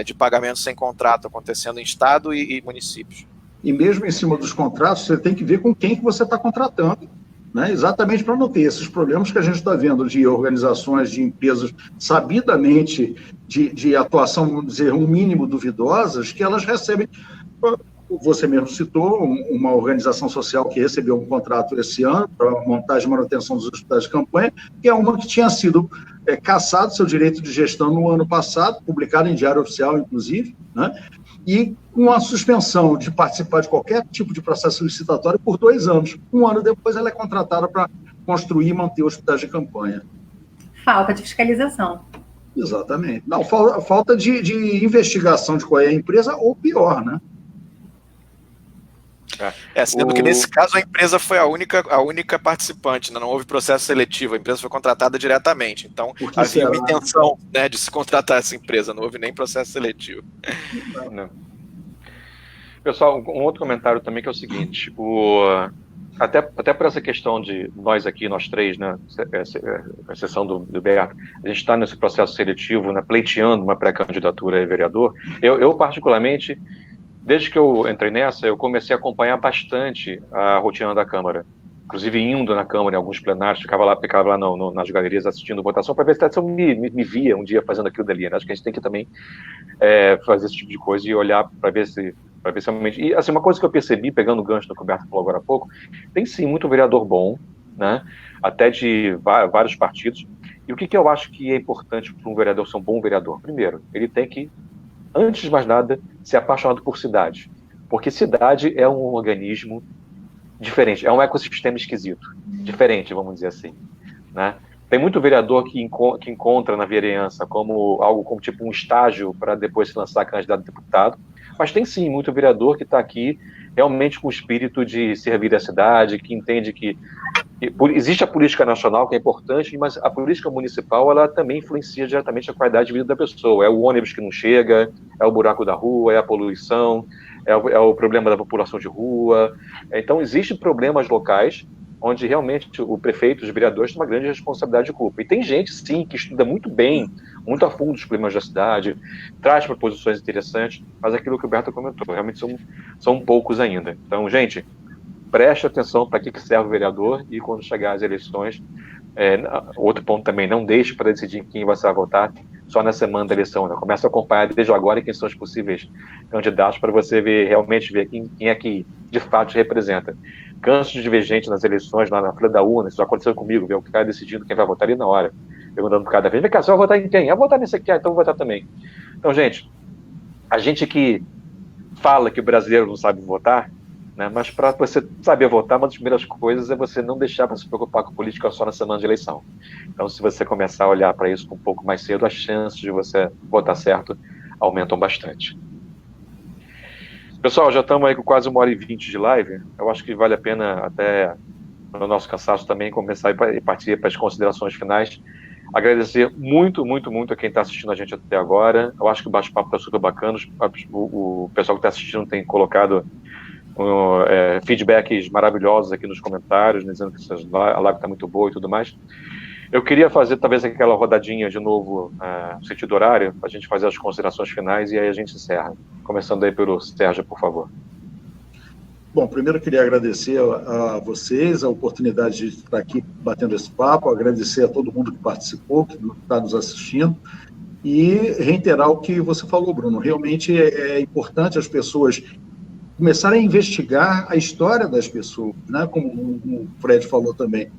de pagamento sem contrato acontecendo em estado e municípios. E mesmo em cima dos contratos, você tem que ver com quem que você está contratando, né? Exatamente para não ter esses problemas que a gente está vendo de organizações, de empresas sabidamente de atuação, vamos dizer, um mínimo duvidosas, que elas recebem. Você mesmo citou uma organização social que recebeu um contrato esse ano para montagem e manutenção dos hospitais de campanha, que é uma que tinha sido cassado seu direito de gestão no ano passado, publicado em Diário Oficial, inclusive, né? E com a suspensão de participar de qualquer tipo de processo licitatório por 2 anos. Um ano depois, ela é contratada para construir e manter hospitais de campanha. Falta de fiscalização. Exatamente. Não, falta de investigação de qual é a empresa, ou pior, né? Sendo que nesse caso a empresa foi a única participante, né? Não houve processo seletivo, a empresa foi contratada diretamente, então havia uma intenção, né, de se contratar essa empresa, não houve nem processo seletivo. Não. Pessoal, um outro comentário também que é o seguinte, até por essa questão de nós aqui, nós três, né, a exceção do Berto, a gente está nesse processo seletivo, né, pleiteando uma pré-candidatura a vereador. Eu particularmente, desde que eu entrei nessa, eu comecei a acompanhar bastante a rotina da Câmara. Inclusive indo na Câmara, em alguns plenários, ficava lá nas galerias assistindo votação, para ver se eu me via um dia fazendo aquilo dali, né? Acho que a gente tem que também fazer esse tipo de coisa e olhar para ver se realmente... E assim, uma coisa que eu percebi, pegando o gancho do que o Berto falou agora há pouco, tem sim muito vereador bom, né? Até de vários partidos. E o que eu acho que é importante para um vereador ser um bom vereador? Primeiro, ele tem que, antes de mais nada, ser apaixonado por cidade. Porque cidade é um organismo diferente, é um ecossistema esquisito, diferente, vamos dizer assim, né? Tem muito vereador que encontra na vereança algo como tipo um estágio para depois se lançar candidato a deputado, mas tem sim muito vereador que está aqui realmente com o espírito de servir a cidade, que entende que existe a política nacional, que é importante, mas a política municipal, ela também influencia diretamente a qualidade de vida da pessoa. É o ônibus que não chega, é o buraco da rua, é a poluição, é o problema da população de rua. Então, existem problemas locais onde realmente o prefeito, os vereadores têm uma grande responsabilidade e culpa. E tem gente, sim, que estuda muito bem, muito a fundo os problemas da cidade, traz proposições interessantes, mas aquilo que o Berto comentou, realmente são poucos ainda. Então, gente, preste atenção para que serve o vereador e quando chegar as eleições, outro ponto também, não deixe para decidir quem você vai votar só na semana da eleição, né? Comece a acompanhar desde agora quem são os possíveis candidatos para você realmente ver quem é que de fato te representa. Canso de ver gente nas eleições, lá na fila da urna, isso já aconteceu comigo, ver o cara decidindo quem vai votar ali na hora, perguntando por cada vez, vem cá, você vai votar em quem? Eu vou votar nesse aqui, então eu vou votar também. Então, gente, a gente que fala que o brasileiro não sabe votar, né, mas para você saber votar, uma das primeiras coisas é você não deixar para se preocupar com política só na semana de eleição. Então, se você começar a olhar para isso um pouco mais cedo, as chances de você votar certo aumentam bastante. Pessoal, já estamos aí com quase 1h20 de live. Eu acho que vale a pena, até no nosso cansaço também, começar a partir para as considerações finais. Agradecer muito, muito, muito a quem está assistindo a gente até agora. Eu acho que o bate-papo está super bacana. O pessoal que está assistindo tem colocado feedbacks maravilhosos aqui nos comentários, dizendo que a live está muito boa e tudo mais. Eu queria fazer talvez aquela rodadinha de novo no sentido horário, para a gente fazer as considerações finais e aí a gente encerra. Começando aí pelo Sérgio, por favor. Bom, primeiro eu queria agradecer a vocês a oportunidade de estar aqui batendo esse papo, agradecer a todo mundo que participou, que está nos assistindo, e reiterar o que você falou, Bruno. Realmente é importante as pessoas começarem a investigar a história das pessoas, né? Como o Fred falou também.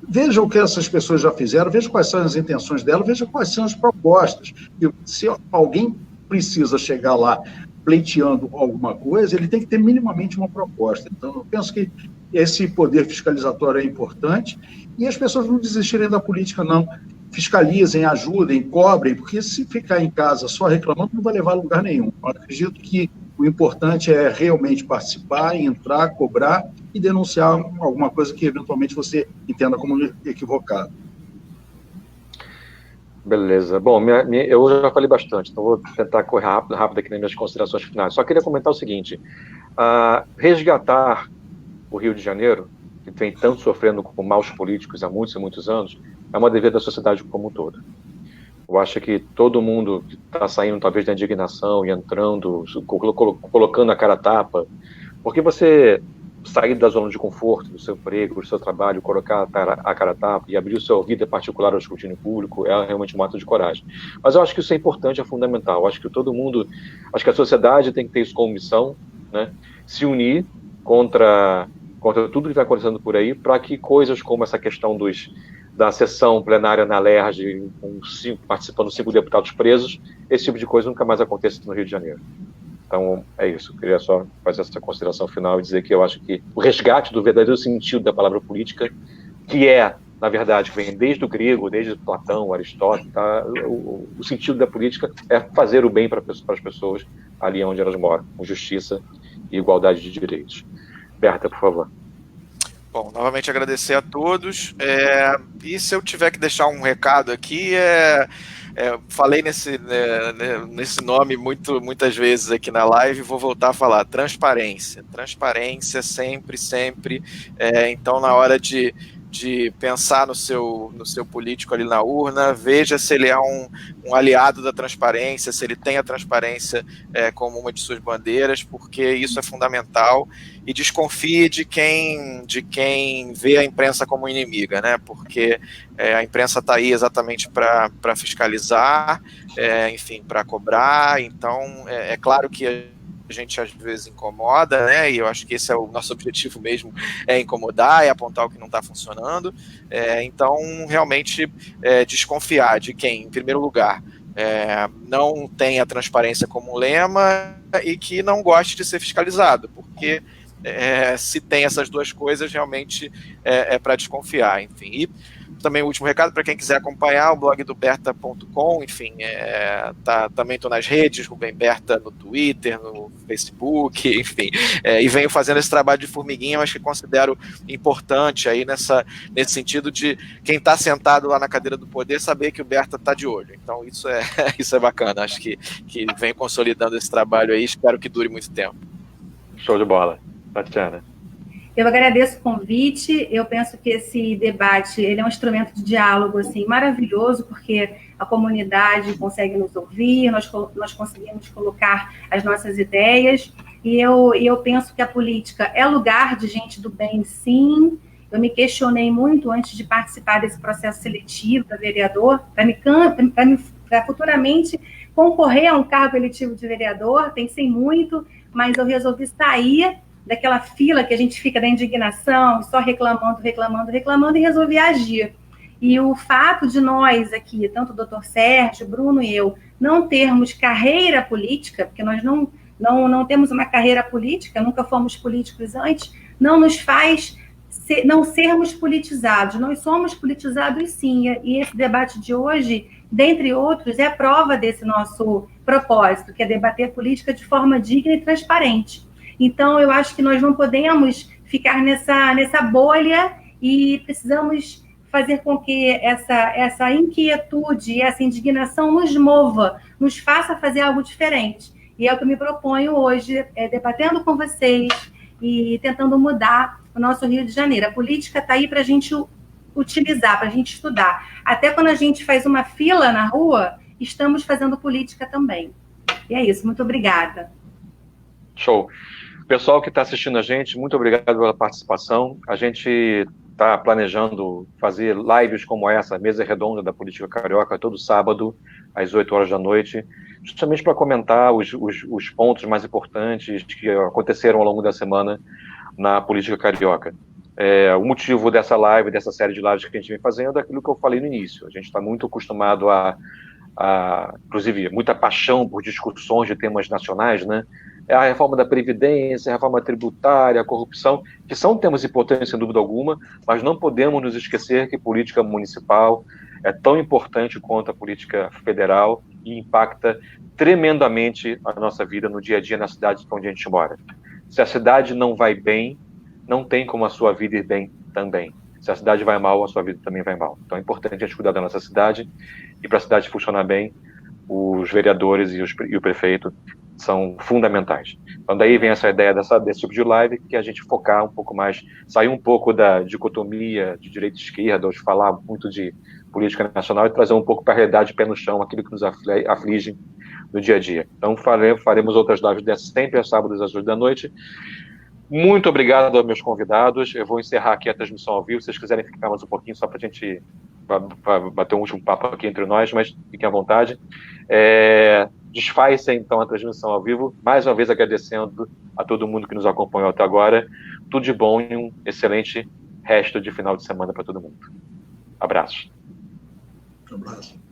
Veja o que essas pessoas já fizeram, veja quais são as intenções delas, veja quais são as propostas. E se alguém precisa chegar lá pleiteando alguma coisa, ele tem que ter minimamente uma proposta. Então, eu penso que esse poder fiscalizatório é importante e as pessoas não desistirem da política, não. Fiscalizem, ajudem, cobrem, porque se ficar em casa só reclamando, não vai levar a lugar nenhum. Eu acredito que o importante é realmente participar, entrar, cobrar e denunciar alguma coisa que eventualmente você entenda como equivocado. Beleza. Bom, eu já falei bastante, então vou tentar correr rápido aqui nas minhas considerações finais. Só queria comentar o seguinte, resgatar o Rio de Janeiro, que vem tanto sofrendo com maus políticos há muitos e muitos anos, é uma dever da sociedade como um todo. Eu acho que todo mundo que está saindo talvez da indignação e entrando, colocando a cara a tapa, porque você sair da zona de conforto do seu emprego, do seu trabalho, colocar a cara a tapa e abrir o seu vida particular ao escrutínio público é realmente um ato de coragem. Mas eu acho que isso é importante, é fundamental. Eu acho que acho que a sociedade tem que ter isso como missão, né? Se unir contra tudo que vai acontecendo por aí, para que coisas como essa questão da sessão plenária na LERJ, participando 5 deputados presos, esse tipo de coisa nunca mais aconteça no Rio de Janeiro. Então, é isso. Eu queria só fazer essa consideração final e dizer que eu acho que o resgate do verdadeiro sentido da palavra política, que na verdade, vem desde o grego, desde Platão, Aristóteles, tá? O sentido da política é fazer o bem para as pessoas ali onde elas moram, com justiça e igualdade de direitos. Berta, por favor. Bom, novamente agradecer a todos. E se eu tiver que deixar um recado aqui, falei nesse nome muitas vezes aqui na live, vou voltar a falar, transparência. Transparência sempre, sempre. Então, na hora de pensar no seu político ali na urna, veja se ele é um aliado da transparência, se ele tem a transparência como uma de suas bandeiras, porque isso é fundamental, e desconfie de quem vê a imprensa como inimiga, né? Porque a imprensa está aí exatamente para fiscalizar, enfim, para cobrar. Então, é claro que a gente às vezes incomoda, né? E eu acho que esse é o nosso objetivo mesmo, é incomodar, é apontar o que não está funcionando. Então, realmente, desconfiar de quem, em primeiro lugar, não tem a transparência como lema e que não goste de ser fiscalizado, porque se tem essas duas coisas, realmente é para desconfiar, enfim. E também o último recado para quem quiser acompanhar o blog do Berta.com, enfim, também estou nas redes, Rubem Berta no Twitter, no Facebook, enfim, e venho fazendo esse trabalho de formiguinha, mas que considero importante aí nesse sentido de quem está sentado lá na cadeira do poder saber que o Berta está de olho. Então isso é bacana, acho que venho consolidando esse trabalho aí, espero que dure muito tempo. Show de bola. Tatiana. Eu agradeço o convite, eu penso que esse debate ele é um instrumento de diálogo assim, maravilhoso, porque a comunidade consegue nos ouvir, nós conseguimos colocar as nossas ideias, e eu penso que a política é lugar de gente do bem, sim. Eu me questionei muito antes de participar desse processo seletivo para vereador, para futuramente concorrer a um cargo eletivo de vereador, pensei muito, mas eu resolvi sair daquela fila que a gente fica da indignação, só reclamando, e resolvi agir. E o fato de nós aqui, tanto o doutor Sérgio, Bruno e eu, não termos carreira política, porque nós não temos uma carreira política, nunca fomos políticos antes, não nos faz não sermos politizados. Nós somos politizados sim, e esse debate de hoje, dentre outros, é a prova desse nosso propósito, que é debater política de forma digna e transparente. Então, eu acho que nós não podemos ficar nessa bolha e precisamos fazer com que essa inquietude, essa indignação nos mova, nos faça fazer algo diferente. E é o que eu me proponho hoje, debatendo com vocês e tentando mudar o nosso Rio de Janeiro. A política está aí para a gente utilizar, para a gente estudar. Até quando a gente faz uma fila na rua, estamos fazendo política também. E é isso, muito obrigada. Show. Pessoal que está assistindo a gente, muito obrigado pela participação. A gente está planejando fazer lives como essa, mesa redonda da política carioca, todo sábado, às 8 horas da noite, justamente para comentar os pontos mais importantes que aconteceram ao longo da semana na política carioca. O motivo dessa live, dessa série de lives que a gente vem fazendo, é aquilo que eu falei no início. A gente está muito acostumado inclusive, muita paixão por discussões de temas nacionais, né? A reforma da Previdência, a reforma tributária, a corrupção, que são temas importantes, sem dúvida alguma, mas não podemos nos esquecer que política municipal é tão importante quanto a política federal e impacta tremendamente a nossa vida no dia a dia na cidade onde a gente mora. Se a cidade não vai bem, não tem como a sua vida ir bem também. Se a cidade vai mal, a sua vida também vai mal. Então é importante a gente cuidar da nossa cidade, e para a cidade funcionar bem, os vereadores e o prefeito são fundamentais. Então daí vem essa ideia desse tipo de live, que a gente focar um pouco mais, sair um pouco da dicotomia de direita e esquerda, ou de falar muito de política nacional, e trazer um pouco para a realidade, pé no chão, aquilo que nos aflige no dia a dia. Então faremos outras lives dessas sempre aos sábados às 8 da noite. Muito obrigado aos meus convidados. Eu vou encerrar aqui a transmissão ao vivo. Se vocês quiserem ficar mais um pouquinho, só para a gente bater um último papo aqui entre nós, mas fiquem à vontade. Desfaz-se, então, a transmissão ao vivo. Mais uma vez agradecendo a todo mundo que nos acompanhou até agora. Tudo de bom e um excelente resto de final de semana para todo mundo. Abraços. Um abraço.